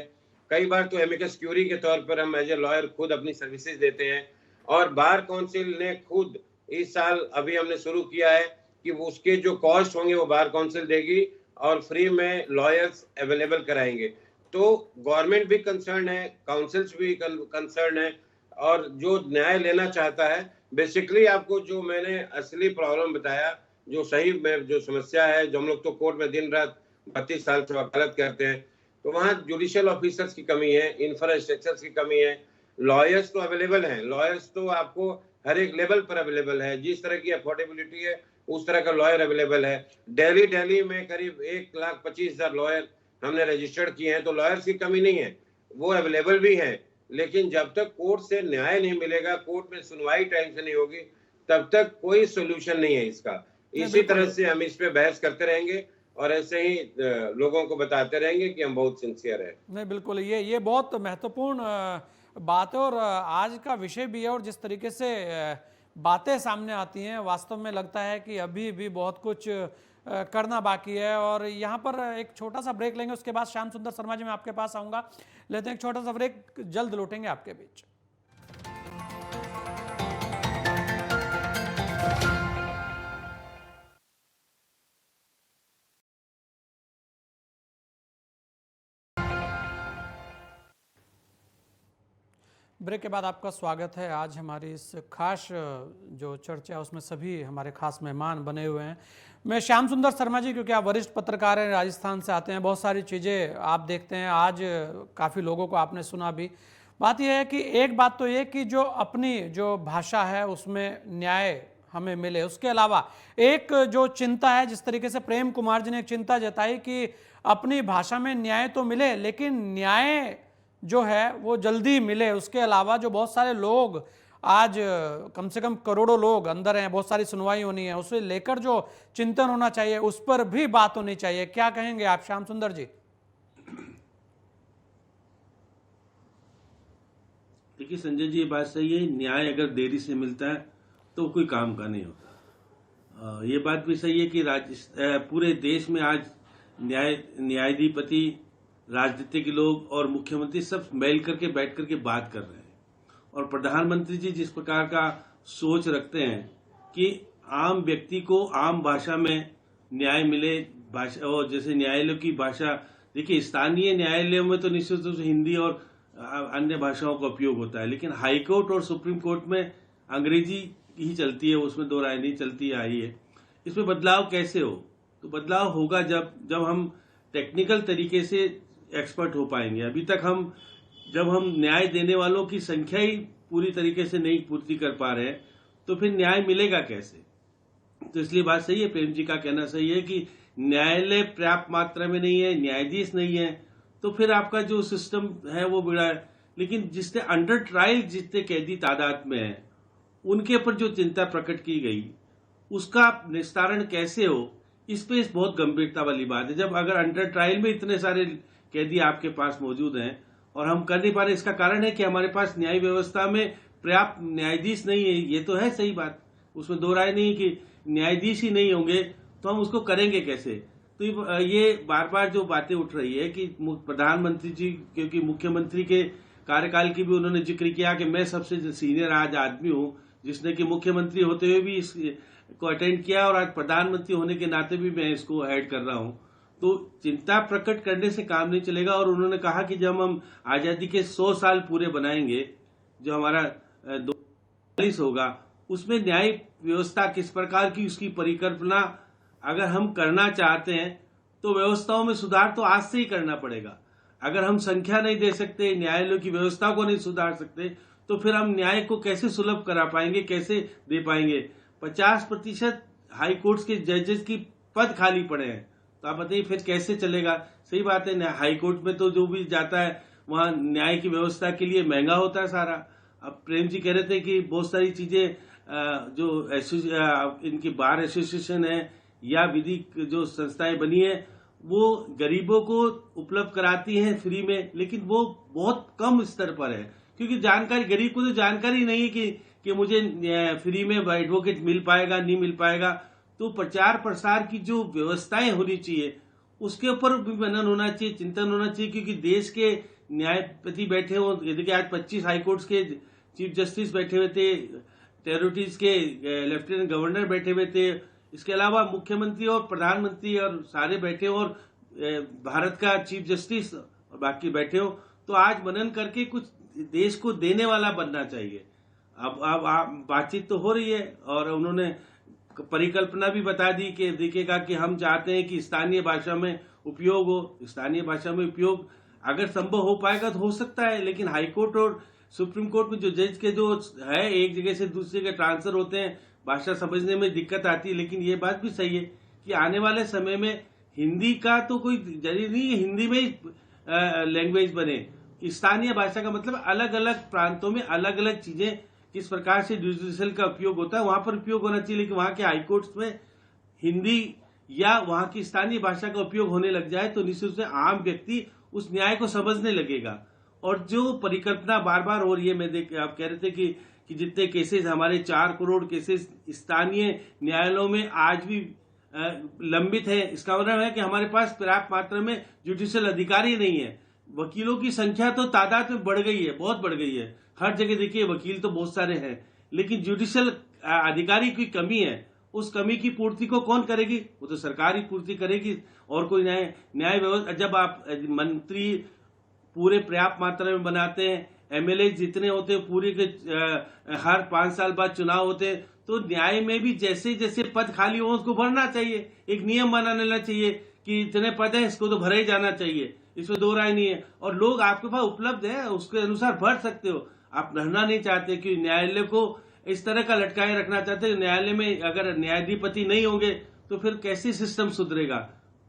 कई बार तो एमिकस क्यूरी के तौर पर हम एज ए लॉयर खुद अपनी सर्विसेज देते हैं। और बार काउंसिल ने खुद इस साल अभी हमने शुरू किया है कि उसके जो कॉस्ट होंगे वो बार काउंसिल देगी और फ्री में लॉयर्स अवेलेबल कराएंगे। तो गवर्नमेंट भी कंसर्न है, काउंसिल्स भी कंसर्न है, और जो न्याय लेना चाहता है, बेसिकली आपको जो मैंने असली प्रॉब्लम बताया, जो सही में जो समस्या है, जो हम लोग तो कोर्ट में दिन रात 32 साल से वकालत करते हैं, तो वहाँ जुडिशियल ऑफिसर्स की कमी है, इंफ्रास्ट्रक्चर्स की कमी है। लॉयर्स तो अवेलेबल हैं, लॉयर्स तो आपको हर एक लेवल पर अवेलेबल है, जिस तरह की अफोर्डेबिलिटी है उस तरह का लॉयर अवेलेबल है। दिल्ली में करीब 1,25,000 लॉयर हमने रजिस्टर्ड किए हैं, तो लॉयर्स की कमी नहीं है, वो अवेलेबल भी हैं। लेकिन जब तक कोर्ट से न्याय नहीं मिलेगा, कोर्ट में सुनवाई टाइम से नहीं होगी, तब तक कोई सोल्यूशन नहीं है इसका। इसी तरह से हम इस पे बहस करते रहेंगे और ऐसे ही लोगों को बताते रहेंगे कि हम बहुत सिंसियर हैं। नहीं, बिल्कुल, ये बहुत महत्वपूर्ण बात है और आज का विषय भी है। और जिस तरीके से बातें सामने आती हैं, वास्तव में लगता है कि अभी भी बहुत कुछ करना बाकी है। और यहाँ पर एक छोटा सा ब्रेक लेंगे, उसके बाद श्याम सुंदर शर्मा जी मैं आपके पास आऊँगा। लेते हैं एक छोटा सा ब्रेक, जल्द लौटेंगे आपके बीच। ब्रेक के बाद आपका स्वागत है। आज हमारी इस खास जो चर्चा है उसमें सभी हमारे खास मेहमान बने हुए हैं। मैं श्याम सुंदर शर्मा जी, क्योंकि आप वरिष्ठ पत्रकार हैं, राजस्थान से आते हैं, बहुत सारी चीज़ें आप देखते हैं, आज काफ़ी लोगों को आपने सुना भी। बात यह है कि एक बात तो ये कि जो अपनी जो भाषा है उसमें न्याय हमें मिले, उसके अलावा एक जो चिंता है, जिस तरीके से प्रेम कुमार जी ने एक चिंता जताई कि अपनी भाषा में न्याय तो मिले लेकिन न्याय जो है वो जल्दी मिले। उसके अलावा जो बहुत सारे लोग आज कम से कम करोड़ों लोग अंदर हैं, बहुत सारी सुनवाई होनी है, उसे लेकर जो चिंतन होना चाहिए उस पर भी बात होनी चाहिए। क्या कहेंगे आप श्याम सुंदर जी? देखिए संजय जी, ये बात सही है, न्याय अगर देरी से मिलता है तो कोई काम का नहीं होता। ये बात भी सही है कि पूरे देश में आज न्यायाधिपति, राजनीतिक लोग और मुख्यमंत्री सब मिल करके बैठ करके बात कर रहे हैं। और प्रधानमंत्री जी जिस प्रकार का सोच रखते हैं कि आम व्यक्ति को आम भाषा में न्याय मिले, भाषा और जैसे न्यायालयों की भाषा, देखिए स्थानीय न्यायालयों में तो निश्चित रूप से हिंदी और अन्य भाषाओं का उपयोग होता है, लेकिन हाई कोर्ट और सुप्रीम कोर्ट में अंग्रेजी ही चलती है, उसमें दो राय नहीं चलती आई है। इसमें बदलाव कैसे हो? तो बदलाव होगा जब हम टेक्निकल तरीके से एक्सपर्ट हो पाएंगे। अभी तक जब हम न्याय देने वालों की संख्या ही पूरी तरीके से नहीं पूर्ति कर पा रहे हैं तो फिर न्याय मिलेगा कैसे? तो इसलिए बात सही है, प्रेम जी का कहना सही है कि न्यायालय पर्याप्त मात्रा में नहीं है, न्यायाधीश नहीं है, तो फिर आपका जो सिस्टम है वो बिगड़ा है। लेकिन जिसने अंडर ट्रायल जितने कैदी तादाद में है उनके ऊपर जो चिंता प्रकट की गई उसका निस्तारण कैसे हो, इस पे बहुत गंभीरता वाली बात है। जब अगर अंडर ट्रायल में इतने सारे कैदी आपके पास मौजूद हैं और हम कर नहीं पा रहे, इसका कारण है कि हमारे पास न्याय व्यवस्था में पर्याप्त न्यायाधीश नहीं है। ये तो है सही बात, उसमें दो राय नहीं कि न्यायाधीश ही नहीं होंगे तो हम उसको करेंगे कैसे। तो ये बार बार जो बातें उठ रही है कि प्रधानमंत्री जी, क्योंकि मुख्यमंत्री के कार्यकाल की भी उन्होंने जिक्र किया कि मैं सबसे सीनियर आज आदमी हूं जिसने कि मुख्यमंत्री होते हुए भी इसको अटेंड किया और आज प्रधानमंत्री होने के नाते भी मैं इसको ऐड कर रहा हूं। तो चिंता प्रकट करने से काम नहीं चलेगा। और उन्होंने कहा कि जब हम आजादी के 100 साल पूरे बनाएंगे, जो हमारा 42 होगा, उसमें न्याय व्यवस्था किस प्रकार की, उसकी परिकल्पना अगर हम करना चाहते हैं तो व्यवस्थाओं में सुधार तो आज से ही करना पड़ेगा। अगर हम संख्या नहीं दे सकते, न्यायालयों की व्यवस्था को नहीं सुधार सकते, तो फिर हम न्याय को कैसे सुलभ करा पाएंगे, कैसे दे पाएंगे? 50% हाई कोर्ट्स के जजेस की पद खाली पड़े हैं, तो आप बताइए फिर कैसे चलेगा? सही बात है, हाई कोर्ट में तो जो भी जाता है वहां न्याय की व्यवस्था के लिए महंगा होता है सारा। अब प्रेम जी कह रहे थे कि बहुत सारी चीजें जो इनकी बार एसोसिएशन है या विधि जो संस्थाएं बनी है वो गरीबों को उपलब्ध कराती हैं फ्री में, लेकिन वो बहुत कम स्तर पर है, क्योंकि जानकारी, गरीब को तो जानकारी नहीं है कि मुझे फ्री में एडवोकेट मिल पाएगा नहीं मिल पाएगा। तो प्रचार प्रसार की जो व्यवस्थाएं होनी चाहिए उसके ऊपर भी मनन होना चाहिए, चिंतन होना चाहिए, क्योंकि देश के न्यायपति बैठे हो, देखिए आज 25 हाईकोर्ट के चीफ जस्टिस बैठे हुए थे, टेरिटरीज के लेफ्टिनेंट गवर्नर बैठे हुए थे, इसके अलावा मुख्यमंत्री और प्रधानमंत्री और सारे बैठे हो, और भारत का चीफ जस्टिस और बाकी बैठे हो। तो आज मनन करके कुछ देश को देने वाला बनना चाहिए। अब बातचीत तो हो रही है और उन्होंने परिकल्पना भी बता दी कि देखिएगा कि हम चाहते हैं कि स्थानीय भाषा में उपयोग हो। स्थानीय भाषा में उपयोग अगर संभव हो पाएगा तो हो सकता है, लेकिन हाईकोर्ट और सुप्रीम कोर्ट में जो जज के जो है एक जगह से दूसरी जगह ट्रांसफर होते हैं, भाषा समझने में दिक्कत आती है। लेकिन ये बात भी सही है कि आने वाले समय में हिंदी का तो कोई जरूरी नहीं है हिंदी में ही लैंग्वेज बने। स्थानीय भाषा का मतलब अलग अलग प्रांतों में अलग अलग चीजें किस प्रकार से जुडिशियल का उपयोग होता है वहां पर उपयोग होना चाहिए, लेकिन वहां के हाईकोर्ट्स में हिंदी या वहां की स्थानीय भाषा का उपयोग होने लग जाए तो निश्चित रूप से आम व्यक्ति उस न्याय को समझने लगेगा। और जो परिकल्पना बार बार हो रही है, आप कह रहे थे कि जितने केसेस हमारे 4 करोड़ केसेस स्थानीय न्यायालयों में आज भी लंबित है, इसका मतलब है कि हमारे पास पर्याप्त मात्रा में जुडिशियल अधिकारी नहीं है। वकीलों की संख्या तो तादाद में बढ़ गई है, बहुत बढ़ गई है, हर जगह देखिए वकील तो बहुत सारे हैं, लेकिन जुडिशियल अधिकारी की कमी है। उस कमी की पूर्ति को कौन करेगी? वो तो सरकार ही पूर्ति करेगी, और कोई न्याय व्यवस्था। जब आप मंत्री पूरे पर्याप्त मात्रा में बनाते हैं, एमएलए जितने होते हैं पूरे के हर 5 साल बाद चुनाव होते हैं, तो न्याय में भी जैसे जैसे पद खाली हो उसको भरना चाहिए। एक नियम बना लेना चाहिए कि इतने पद है इसको तो भरा ही जाना चाहिए, इसमें दो राय नहीं है। और लोग आपके पास उपलब्ध है, उसके अनुसार भर सकते हो। आप भरना नहीं चाहते कि न्यायालय को इस तरह का लटकाए रखना चाहते, न्यायालय में अगर न्यायाधिपति नहीं होंगे तो फिर कैसे सिस्टम सुधरेगा?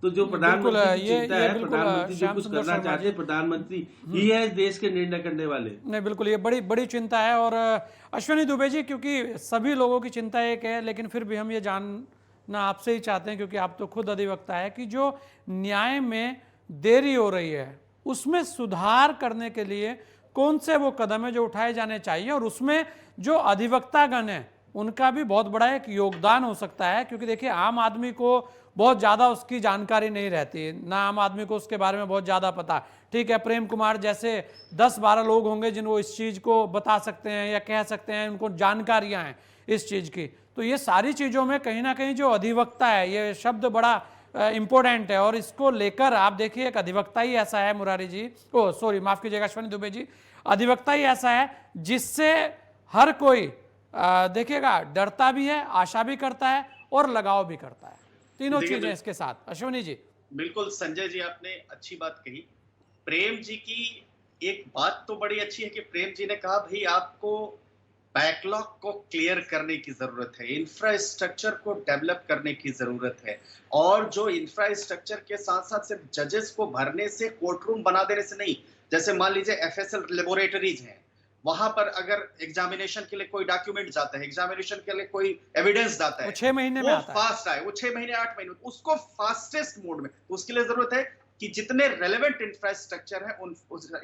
तो जो प्रधानमंत्री की चिंता है, प्रधानमंत्री जो कुछ करना चाहते हैं, प्रधानमंत्री ही है देश के निर्णय करने वाले। नहीं, बिल्कुल ये बड़ी बड़ी चिंता है। और अश्विनी दुबे जी, क्योंकि सभी लोगों की चिंता एक है, लेकिन फिर भी हम ये जानना आपसे ही चाहते हैं, क्योंकि आप तो खुद अधिवक्ता है, कि जो न्याय में देरी हो रही है उसमें सुधार करने के लिए कौन से वो कदम है जो उठाए जाने चाहिए, और उसमें जो अधिवक्तागण है उनका भी बहुत बड़ा एक योगदान हो सकता है, क्योंकि देखिए आम आदमी को बहुत ज़्यादा उसकी जानकारी नहीं रहती, ना आम आदमी को उसके बारे में बहुत ज़्यादा पता। ठीक है, प्रेम कुमार जैसे 10-12 लोग होंगे जिनको इस चीज़ को बता सकते हैं या कह सकते हैं, उनको जानकारियाँ हैं इस चीज़ की। तो ये सारी चीज़ों में कहीं ना कहीं जो अधिवक्ता है, ये शब्द बड़ा इम्पोर्टेंट है, और इसको लेकर आप देखिए एक अधिवक्ता ही ऐसा है, मुरारी जी, ओ सॉरी माफ़ कीजिएगा अश्विनी दुबे जी, अधिवक्ता ही ऐसा है जिससे हर कोई देखिएगा डरता भी है, आशा भी करता है और लगाव भी करता है, तीनों चीजें इसके साथ। अश्विनी जी। बिल्कुल संजय जी, आपने अच्छी बात कही। प्रेम जी की एक बात तो बड़ी अच्छी है कि प्रेम जी ने कहा भाई आपको बैकलॉग को क्लियर करने की जरूरत है, इंफ्रास्ट्रक्चर को डेवलप करने की जरूरत है, और जो इंफ्रास्ट्रक्चर के साथ साथ सिर्फ जजेस को भरने से, कोर्ट रूम बना देने से नहीं, जैसे मान लीजिए एफएसएल लेबोरेटरीज हैं, वहां पर अगर एग्जामिनेशन के लिए कोई डॉक्यूमेंट जाता है, एग्जामिनेशन के लिए कोई एविडेंस जाता है, वो 6 महीने में आता है, फास्ट आए, वो 6 महीने 8 महीने, उसको फास्टेस्ट मोड में, उसके लिए जरूरत है कि जितने रेलेवेंट इंफ्रास्ट्रक्चर है उन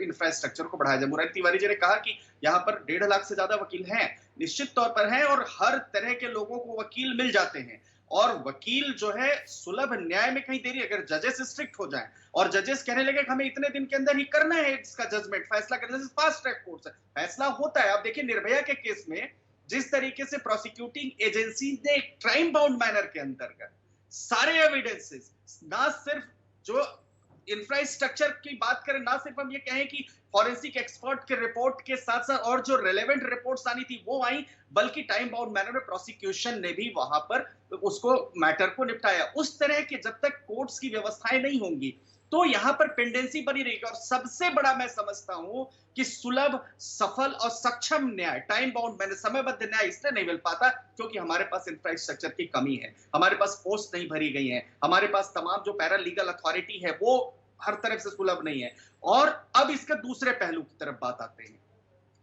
इंफ्रास्ट्रक्चर को बढ़ाया जाए। मुरारी तिवारी जी ने कहा कि यहाँ पर 1.5 लाख से ज्यादा वकील हैं, निश्चित तौर पर हैं, और हर तरह के लोगों को वकील मिल जाते हैं, और वकील जो है सुलभ न्याय में कहीं देरी, अगर जजेस स्ट्रिक्ट हो जाएं और जजेस कहने लगे कि हमें इतने दिन के अंदर ही करना है इसका जजमेंट, फैसला करना, जैसे फास्ट ट्रैक कोर्ट है, फैसला होता है। आप देखिए निर्भया के केस में जिस तरीके से प्रोसिक्यूटिंग एजेंसी ने टाइम बाउंड मैनर के अंतर्गत सारे एविडेंसेस, ना सिर्फ जो इंफ्रास्ट्रक्चर की बात करें, ना सिर्फ हम ये कहें कि फॉरेंसिक एक्सपर्ट के रिपोर्ट के साथ साथ और जो रेलेवेंट रिपोर्ट्स आनी थी वो आई, बल्कि टाइम बाउंड मैनर में प्रोसिक्यूशन ने भी वहां पर उसको मैटर को निपटाया। उस तरह के जब तक कोर्ट्स की व्यवस्थाएं नहीं होंगी तो यहां पर पेंडेंसी बनी रहेगी, और सबसे बड़ा मैं समझता हूं कि सुलभ, सफल और सक्षम न्याय, टाइम बाउंड मैनर, समयबद्ध न्याय इसलिए नहीं मिल पाता क्योंकि हमारे पास इंफ्रास्ट्रक्चर की कमी है, हमारे पास पोस्ट नहीं भरी गई है, हमारे पास तमाम जो पैरा लीगल अथॉरिटी है वो हर तरफ से सुलभ नहीं है। और अब इसके दूसरे पहलू की तरफ बात आते हैं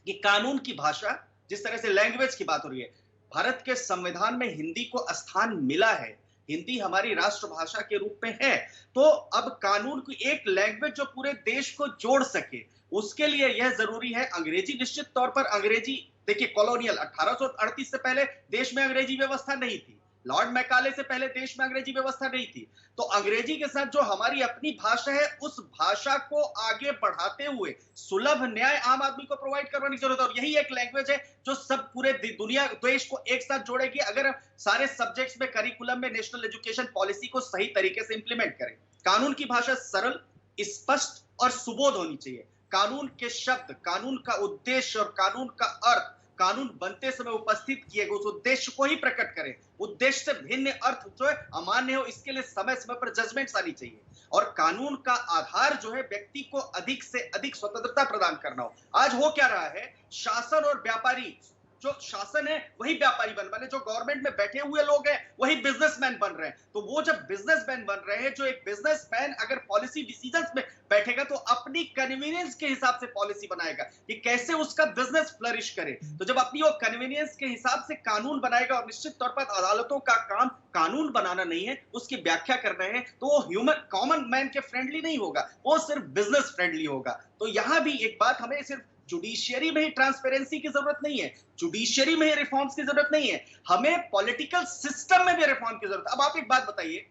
कि कानून की भाषा, जिस तरह से लैंग्वेज की बात हो रही है, भारत के संविधान में हिंदी को स्थान मिला है, हिंदी हमारी राष्ट्रभाषा के रूप में है, तो अब कानून की एक लैंग्वेज जो पूरे देश को जोड़ सके, उसके लिए यह जरूरी है अंग्रेजी। निश्चित तौर पर अंग्रेजी, देखिए कॉलोनियल 1838 से पहले देश में अंग्रेजी व्यवस्था नहीं थी, लॉर्ड मैकाले से पहले देश में अंग्रेजी व्यवस्था नहीं थी, तो अंग्रेजी के साथ जो हमारी अपनी भाषा है उस भाषा को आगे बढ़ाते हुए सुलभ न्याय आम आदमी को प्रोवाइड करवाने की जरूरत है, और यही एक लैंग्वेज है जो सब पूरे दुनिया देश को एक साथ जोड़ेगी अगर सारे सब्जेक्ट्स में, करिकुलम में नेशनल एजुकेशन पॉलिसी को सही तरीके से इंप्लीमेंट करें। कानून की भाषा सरल, स्पष्ट और सुबोध होनी चाहिए। कानून के शब्द, कानून का उद्देश्य और कानून का अर्थ कानून बनते समय उपस्थित किए गए उस उद्देश्य को ही प्रकट करें, उद्देश्य से भिन्न अर्थ जो है अमान्य हो, इसके लिए समय समय पर जजमेंट्स आनी चाहिए, और कानून का आधार जो है व्यक्ति को अधिक से अधिक स्वतंत्रता प्रदान करना हो। आज हो क्या रहा है, शासन और व्यापारी, जो शासन है वही व्यापारी बन रहे, जो गवर्नमेंट में बैठे हुए लोग हैं वही बिजनेसमैन बन रहे हैं। तो वो जब बिजनेसमैन बन रहे हैं, जो एक बिजनेसमैन अगर पॉलिसी डिसीजंस में बैठेगा तो अपनी कन्वीनियंस के हिसाब से पॉलिसी बनाएगा कि कैसे उसका बिजनेस फ्लरिश करे। तो जब अपनी वो कन्वीनियंस के हिसाब से कानून बनाएगा, और निश्चित तौर पर अदालतों का काम कानून बनाना नहीं है, उसकी व्याख्या करना है, तो वो ह्यूमन कॉमन मैन के फ्रेंडली नहीं होगा, वो सिर्फ बिजनेस फ्रेंडली होगा। तो यहां भी एक बात, हमें सिर्फ जुडिशियरी में ही ट्रांसपेरेंसी की जरूरत नहीं है, जुडिशियरी में ही रिफॉर्म्स की जरूरत नहीं है, हमें पॉलिटिकल सिस्टम में भी रिफॉर्म की जरूरत है। अब आप एक बात बताइए,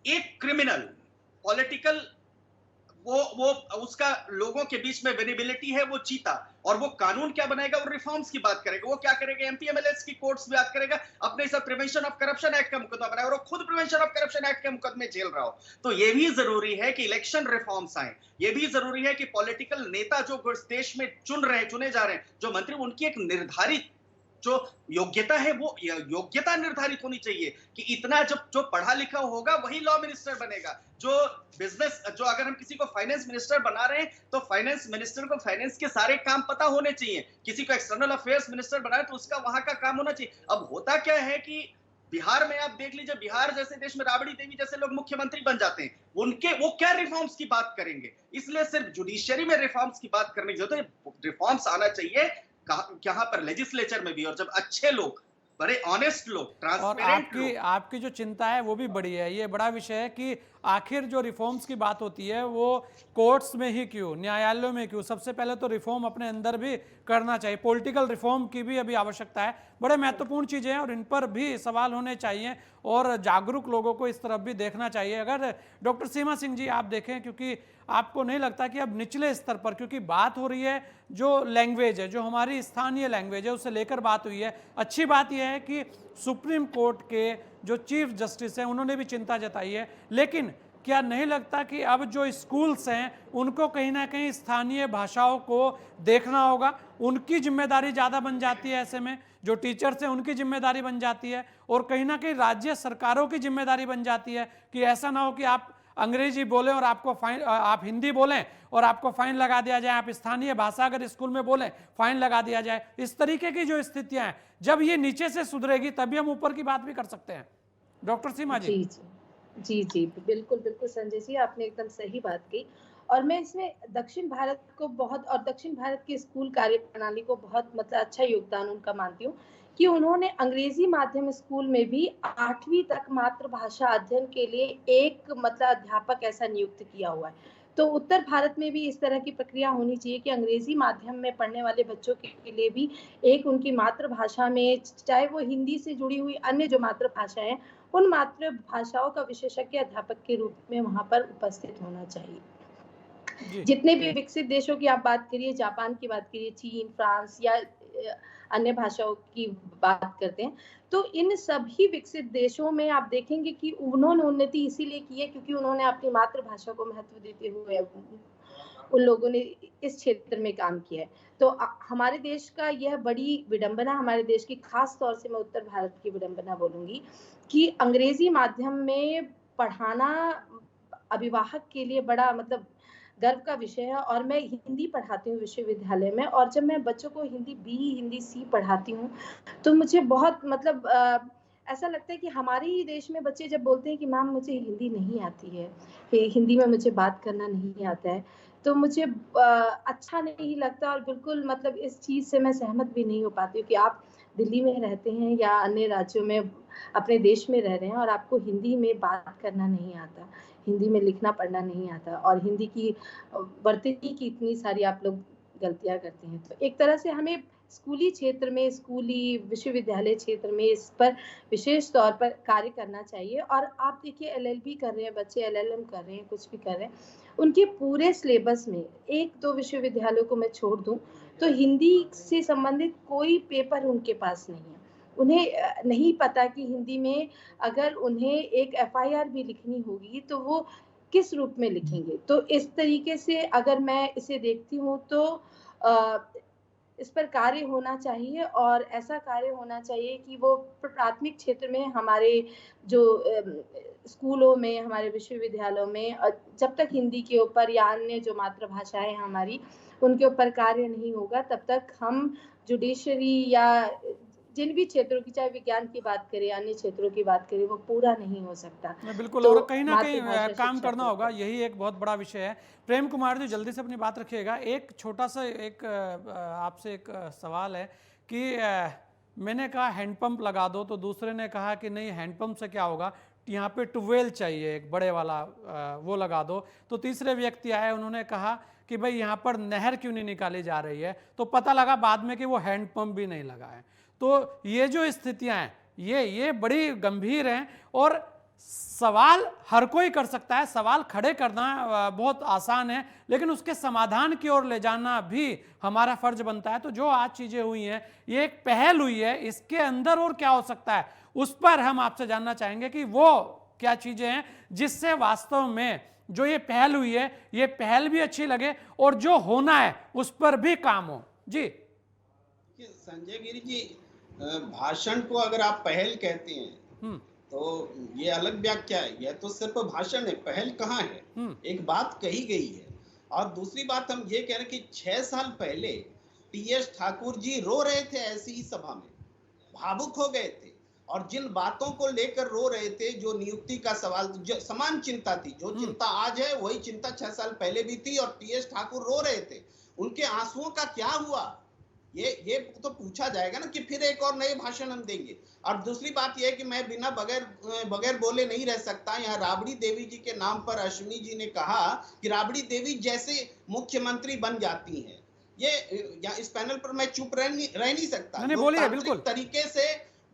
एक क्रिमिनल पॉलिटिकल वो उसका लोगों के बीच में विजिबिलिटी है, वो चीता, और वो कानून क्या बनाएगा, वो रिफॉर्म्स की बात करेगा, वो क्या करेगा, एमपीएमएलएस की कोर्ट्स में बात करेगा, अपने साथ प्रिवेंशन ऑफ करप्शन एक्ट का मुकदमा बनाएगा, और वो खुद प्रिवेंशन ऑफ करप्शन एक्ट के मुकदमे झेल रहा हो। तो ये भी जरूरी है कि इलेक्शन रिफॉर्म्स आए, ये भी जरूरी है कि पॉलिटिकल नेता जो देश में चुने जा रहे हैं, जो मंत्री, उनकी एक निर्धारित जो योग्यता है वो योग्यता निर्धारित होनी चाहिए कि इतना जो पढ़ा लिखा होगा वही लॉ मिनिस्टर बनेगा, जो बिजनेस, जो अगर हम किसी को फाइनेंस मिनिस्टर बना रहे हैं तो फाइनेंस मिनिस्टर को फाइनेंस के सारे काम पता होने चाहिए, किसी को एक्सटर्नल अफेयर्स मिनिस्टर बनाए तो उसका वहां का काम होना चाहिए। अब होता क्या है कि बिहार में आप देख लीजिए, बिहार जैसे देश में राबड़ी देवी जैसे लोग मुख्यमंत्री बन जाते हैं, वो क्या रिफॉर्म्स की बात करेंगे। इसलिए सिर्फ जुडिशियरी में रिफॉर्म्स की बात करने की जरूरत है, रिफॉर्म्स आना चाहिए यहाँ पर लेजिस्लेचर में भी, और जब अच्छे लोग, बड़े ऑनेस्ट लोग, ट्रांसपेरेंट लोग। आपकी जो चिंता है वो भी बड़ी है, ये बड़ा विषय है कि आखिर जो रिफॉर्म्स की बात होती है वो कोर्ट्स में ही क्यों, न्यायालयों में क्यों? सबसे पहले तो रिफॉर्म अपने अंदर भी करना चाहिए, पॉलिटिकल रिफॉर्म की भी अभी आवश्यकता है। बड़े महत्वपूर्ण चीज़ें हैं और इन पर भी सवाल होने चाहिए और जागरूक लोगों को इस तरफ भी देखना चाहिए। अगर डॉक्टर सीमा सिंह जी आप देखें, क्योंकि आपको नहीं लगता कि अब निचले स्तर पर, क्योंकि बात हो रही है जो लैंग्वेज है, जो हमारी स्थानीय लैंग्वेज है, उससे लेकर बात हुई है। अच्छी बात यह है कि सुप्रीम कोर्ट के जो चीफ जस्टिस हैं उन्होंने भी चिंता जताई है, लेकिन क्या नहीं लगता कि अब जो स्कूल्स हैं उनको कहीं ना कहीं स्थानीय भाषाओं को देखना होगा? उनकी जिम्मेदारी ज़्यादा बन जाती है, ऐसे में जो टीचर्स हैं उनकी जिम्मेदारी बन जाती है और कहीं ना कहीं राज्य सरकारों की जिम्मेदारी बन जाती है कि ऐसा ना हो कि आप अंग्रेजी बोलें और आपको फाइन, आप हिंदी बोलें और आपको फाइन लगा दिया जाए, आप स्थानीय भाषा अगर स्कूल में बोलें फाइन लगा दिया जाए। इस तरीके की जो स्थितियां हैं, जब ये नीचे से सुधरेगी तभी हम ऊपर की बात भी कर सकते हैं। डॉक्टर सीमा जी। जी जी, बिल्कुल बिल्कुल संजय जी, आपने एकदम सही बात की। और मैं इसमें दक्षिण भारत को बहुत, और दक्षिण भारत की स्कूल कार्य प्रणाली को बहुत मतलब अच्छा योगदान उनका मानती हूँ कि उन्होंने अंग्रेजी माध्यम स्कूल में भी 8वीं तक मातृभाषा अध्ययन के लिए एक मतलब अध्यापक ऐसा नियुक्त किया हुआ है। तो उत्तर भारत में भी इस तरह की प्रक्रिया होनी चाहिए कि अंग्रेजी माध्यम में पढ़ने वाले बच्चों के लिए भी एक उनकी मातृभाषा में, चाहे वो हिंदी से जुड़ी हुई अन्य जो मातृभाषा है, उन मातृभाषाओं का विशेषज्ञ अध्यापक के रूप में वहां पर उपस्थित होना चाहिए। जितने भी विकसित देशों की आप बात करिए, जापान की बात करिए, चीन, फ्रांस या अन्य भाषाओं की बात करते हैं, तो इन सभी विकसित देशों में आप देखेंगे कि उन्होंने उन्नति इसीलिए की है क्योंकि उन्होंने अपनी मातृभाषा को महत्व देते हुए उन लोगों ने इस क्षेत्र में काम किया है। तो हमारे देश का यह बड़ी विडंबना, हमारे देश की खास तौर से मैं उत्तर भारत की विडंबना बोलूंगी कि अंग्रेजी माध्यम में पढ़ाना अभिभावक के लिए बड़ा मतलब गर्व का विषय है। और मैं हिंदी पढ़ाती हूँ विश्वविद्यालय में, और जब मैं बच्चों को हिंदी बी, हिंदी सी पढ़ाती हूँ तो मुझे बहुत मतलब ऐसा लगता है कि हमारे ही देश में बच्चे जब बोलते हैं कि मैम मुझे हिंदी नहीं आती है, हिंदी में मुझे बात करना नहीं आता है, तो मुझे अच्छा नहीं लगता। और बिल्कुल मतलब इस चीज़ से मैं सहमत भी नहीं हो पाती हूँ कि आप दिल्ली में रहते हैं या अन्य राज्यों में अपने देश में रह रहे हैं और आपको हिंदी में बात करना नहीं आता, हिंदी में लिखना पढ़ना नहीं आता, और हिंदी की वर्तनी की इतनी सारी आप लोग गलतियां करते हैं। तो एक तरह से हमें स्कूली क्षेत्र में, स्कूली विश्वविद्यालय क्षेत्र में इस पर विशेष तौर पर कार्य करना चाहिए। और आप देखिए LLB कर रहे हैं बच्चे, LLM कर रहे हैं, कुछ भी कर रहे हैं, उनके पूरे सिलेबस में 1-2 विश्वविद्यालयों को मैं छोड़ दूं तो हिंदी से संबंधित कोई पेपर उनके पास नहीं है। उन्हें नहीं पता कि हिंदी में अगर उन्हें एक FIR भी लिखनी होगी तो वो किस रूप में लिखेंगे। तो इस तरीके से अगर मैं इसे देखती हूँ तो इस पर कार्य होना चाहिए, और ऐसा कार्य होना चाहिए कि वो प्राथमिक क्षेत्र में हमारे जो स्कूलों में, हमारे विश्वविद्यालयों में जब तक हिंदी के ऊपर या अन्य जो मातृभाषाएं हमारी उनके ऊपर कार्य नहीं होगा तब तक हम जुडिशरी या जिन भी क्षेत्रों की, चाहे विज्ञान की बात करें, अन्य क्षेत्रों की बात करें, वो पूरा नहीं हो सकता। बिल्कुल। तो और कहीं ना कहीं काम करना होगा, यही एक बहुत बड़ा विषय है। प्रेम कुमार जी जल्दी से अपनी बात रखिएगा। एक छोटा सा एक आपसे एक सवाल है कि मैंने कहा हैंडपंप लगा दो, तो दूसरे ने कहा कि नहीं हैंडपंप से क्या होगा, यहाँ पे ट्यूबवेल चाहिए एक बड़े वाला, वो लगा दो। तो तीसरे व्यक्ति आए, उन्होंने कहा कि भाई यहाँ पर नहर क्यों नहीं निकाली जा रही है, तो पता लगा बाद में कि वो हैंडपंप भी नहीं लगा है। तो ये जो स्थितियां हैं ये बड़ी गंभीर हैं और सवाल हर कोई कर सकता है, सवाल खड़े करना बहुत आसान है, लेकिन उसके समाधान की ओर ले जाना भी हमारा फर्ज बनता है। तो जो आज चीजें हुई हैं, ये एक पहल हुई है, इसके अंदर और क्या हो सकता है उस पर हम आपसे जानना चाहेंगे कि वो क्या चीजें हैं जिससे वास्तव में जो ये पहल हुई है, ये पहल भी अच्छी लगे और जो होना है उस पर भी काम हो। जी संजय गिरी जी, भाषण को अगर आप पहल कहते हैं तो ये अलग व्याख्या है, यह तो सिर्फ भाषण है, पहल कहाँ है। एक बात कही गई है। और दूसरी बात हम ये कह रहे हैं कि 6 साल पहले TS ठाकुर जी रो रहे थे ऐसी ही सभा में, भावुक हो गए थे, और जिन बातों को लेकर रो रहे थे, जो नियुक्ति का सवाल, जो समान चिंता थी, जो चिंता आज है वही चिंता 6 साल पहले भी थी, और TS ठाकुर रो रहे थे। उनके आंसुओं का क्या हुआ? ये तो पूछा जाएगा ना कि फिर एक और नए भाषण हम देंगे। और दूसरी बात यह है कि मैं बिना बगैर बोले नहीं रह सकता। यहाँ राबड़ी देवी जी के नाम पर अश्विनी जी ने कहा कि राबड़ी देवी जैसे मुख्यमंत्री बन जाती हैं। ये इस पैनल पर मैं चुप रह नहीं सकता। नहीं, बोलिए, बिल्कुल। तरीके से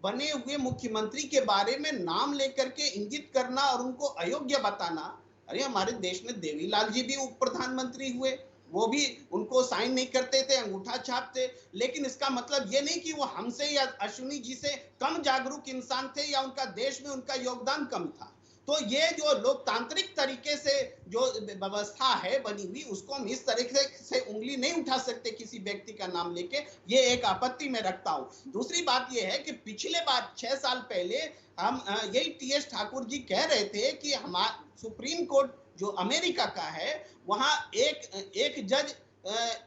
बने हुए मुख्यमंत्री के बारे में नाम लेकर के इंगित करना और उनको अयोग्य बताना। अरे हमारे देश में देवीलाल जी भी उप प्रधानमंत्री हुए, वो भी उनको साइन नहीं करते थे, अंगूठा छापते। लेकिन इसका मतलब ये नहीं कि वो हमसे या अश्विनी जी से कम जागरूक इंसान थे या उनका देश में उनका योगदान कम था। तो ये जो लोकतांत्रिक तरीके से जो व्यवस्था है बनी हुई, उसको हम इस तरीके से उंगली नहीं उठा सकते किसी व्यक्ति का नाम लेके। ये एक आपत्ति में रखता हूं। दूसरी बात ये है कि पिछले बार 6 साल पहले हम यही टीएस ठाकुर जी कह रहे थे कि हमारा सुप्रीम कोर्ट जो अमेरिका का है, वहां एक जज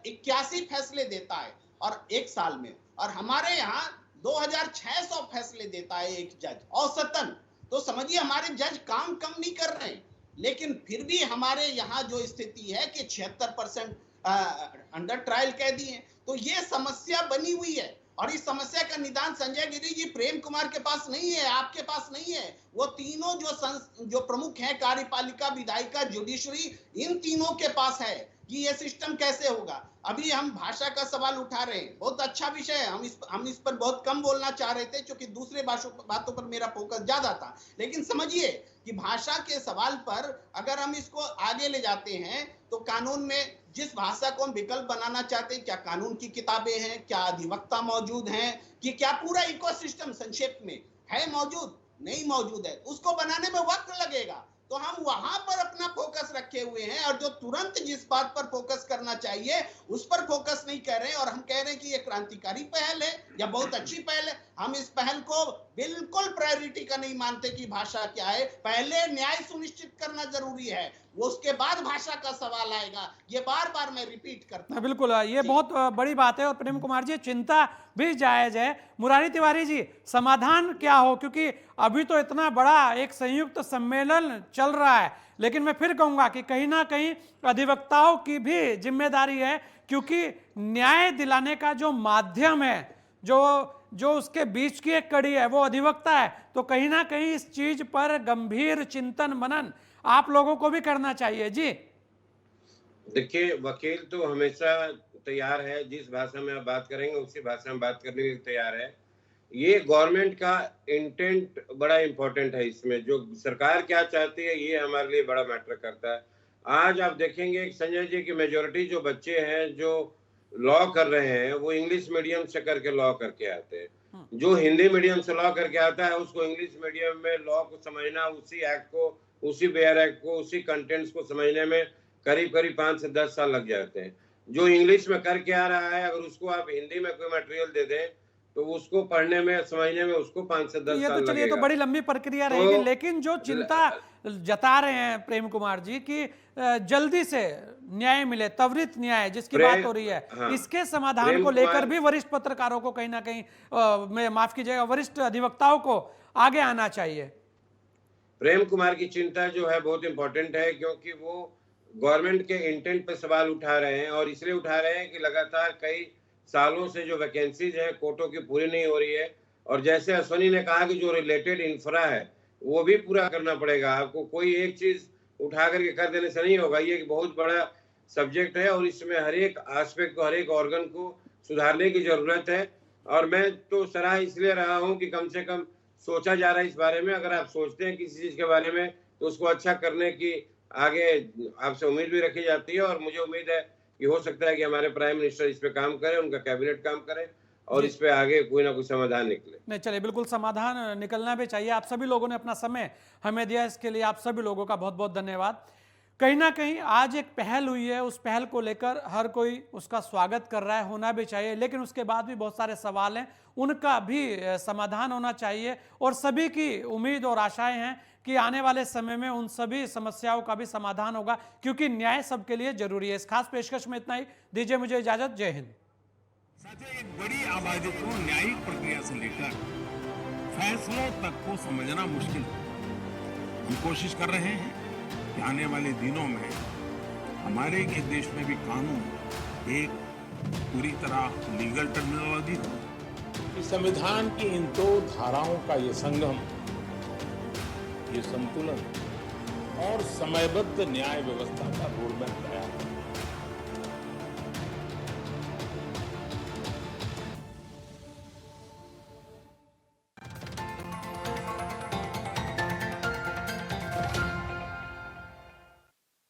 81 फैसले देता है और एक साल में, और हमारे यहाँ 2600 फैसले देता है एक जज औसतन। तो समझिए हमारे जज काम कम नहीं कर रहे हैं, लेकिन फिर भी हमारे यहाँ जो स्थिति है कि 76% अंडर ट्रायल कह दिए। तो ये समस्या बनी हुई है और इस समस्या का निदान संजय गिरी जी, प्रेम कुमार के पास नहीं है, आपके पास नहीं है। वो तीनों जो प्रमुख हैं, कार्यपालिका, विधायिका, जुडिशरी, इन तीनों के पास है कि ये सिस्टम कैसे होगा। अभी हम भाषा का सवाल उठा रहे हैं, बहुत अच्छा विषय है। हम इस पर बहुत कम बोलना चाह रहे थे क्योंकि दूसरे बातों पर मेरा फोकस ज्यादा था। लेकिन समझिए कि भाषा के सवाल पर अगर हम इसको आगे ले जाते हैं तो कानून में जिस भाषा को हम विकल्प बनाना चाहते हैं, क्या कानून की किताबें हैं, क्या अधिवक्ता मौजूद हैं, कि क्या पूरा इकोसिस्टम संक्षेप में है मौजूद, नहीं मौजूद है, उसको बनाने में वक्त लगेगा। तो हम वहां पर अपना फोकस रखे हुए हैं और जो तुरंत जिस बात पर फोकस करना चाहिए उस पर फोकस नहीं कर रहे हैं। और हम कह रहे हैं कि ये क्रांतिकारी पहल है या बहुत अच्छी पहल है। हम इस पहल को बिल्कुल प्रायोरिटी का नहीं मानते कि भाषा क्या है। पहले न्याय सुनिश्चित करना जरूरी है, वो उसके बाद भाषा का सवाल आएगा। ये बार बार मैं रिपीट करता हूं। बिल्कुल, ये बहुत बड़ी बात है और प्रेम कुमार जी चिंता भी जायज है। मुरारी तिवारी जी, समाधान क्या हो, क्योंकि अभी तो इतना बड़ा एक संयुक्त सम्मेलन चल रहा है, लेकिन मैं फिर कहूंगा कि कहीं ना कहीं अधिवक्ताओं की भी जिम्मेदारी है, क्योंकि न्याय दिलाने का जो माध्यम है, जो उसके बीच की एक कड़ी है, वो अधिवक्ता है। तो कहीं ना कहीं इस चीज पर गंभीर चिंतन मनन आप लोगों को भी करना चाहिए। जी देखिए, वकील तो हमेशा तैयार है, जिस भाषा में आप बात करेंगे उसी भाषा में बात करने के लिए तैयार है। ये गवर्नमेंट का इंटेंट बड़ा इंपॉर्टेंट है। इसमें जो सरकार क्या चाहती है ये हमारे लिए बड़ा मैटर करता है। आज आप देखेंगे संजय जी की मेजोरिटी जो बच्चे हैं जो लॉ कर रहे हैं वो इंग्लिश मीडियम से करके लॉ करके आते हैं। जो हिंदी मीडियम से लॉ करके आता है उसको इंग्लिश मीडियम में लॉ को समझना, उसी एक्ट को, उसी बेयर एक्ट को, उसी कंटेंट्स को समझने में करीब 5 से 10 साल लग जाते हैं। जो इंग्लिश में करके आ रहा है, अगर उसको आप हिंदी में कोई मटेरियल दे दें तो उसको पढ़ने में, समझने में उसको 5 से 10 साल लगेगा। चलिए, तो बड़ी लंबी प्रक्रिया रहेगी। लेकिन जो चिंता जता रहे हैं प्रेम कुमार जी कि जल्दी से न्याय मिले, त्वरित न्याय जिसकी बात हो रही है, हाँ, इसके समाधान को लेकर भी वरिष्ठ पत्रकारों को कहीं ना कहीं, माफ कीजिएगा, वरिष्ठ अधिवक्ताओं को आगे आना चाहिए। प्रेम कुमार की चिंता जो है बहुत इंपॉर्टेंट है, क्योंकि वो गवर्नमेंट के इंटेंट पे सवाल उठा रहे हैं और इसलिए उठा रहे हैं कि लगातार कई सालों से जो वैकेंसीज हैं कोर्टों की पूरी नहीं हो रही है। और जैसे अश्विनी ने कहा कि जो रिलेटेड इंफ्रा है वो भी पूरा करना पड़ेगा। आपको कोई एक चीज उठा करके कर देने से नहीं होगा। ये एक बहुत बड़ा सब्जेक्ट है और इसमें हर एक एस्पेक्ट को, हर एक ऑर्गन को सुधारने की जरूरत है। और मैं तो सराह इसलिए रहा हूँ कि कम से कम सोचा जा रहा है इस बारे में। अगर आप सोचते हैं किसी चीज के बारे में तो उसको अच्छा करने की आगे आपसे उम्मीद भी रखी जाती है। और मुझे उम्मीद है कि हो सकता है कि हमारे प्राइम मिनिस्टर इस पे काम करें, उनका कैबिनेट काम करे और इस पे आगे कोई ना कोई समाधान निकले। नहीं, चलिए, बिल्कुल समाधान निकलना भी चाहिए। आप सभी लोगों ने अपना समय हमें दिया, इसके लिए आप सभी लोगों का बहुत बहुत धन्यवाद। कहीं ना कहीं आज एक पहल हुई है, उस पहल को लेकर हर कोई उसका स्वागत कर रहा है, होना भी चाहिए। लेकिन उसके बाद भी बहुत सारे सवाल हैं, उनका भी समाधान होना चाहिए। और सभी की उम्मीद और आशाएं हैं कि आने वाले समय में उन सभी समस्याओं का भी समाधान होगा, क्योंकि न्याय सबके लिए जरूरी है। इस खास पेशकश में इतना ही। दीजिए मुझे इजाजत। जय हिंद। साथियों, एक बड़ी आबादी को न्यायिक प्रक्रिया से लेकर फैसलों तक को समझना मुश्किल है। हम कोशिश कर रहे हैं कि आने वाले दिनों में हमारे देश में भी कानून एक पूरी तरह लीगल टर्मिनोलॉजी हो। कि संविधान की इन दो धाराओं का ये संगम, ये संतुलन और समयबद्ध न्याय व्यवस्था का रोडमैप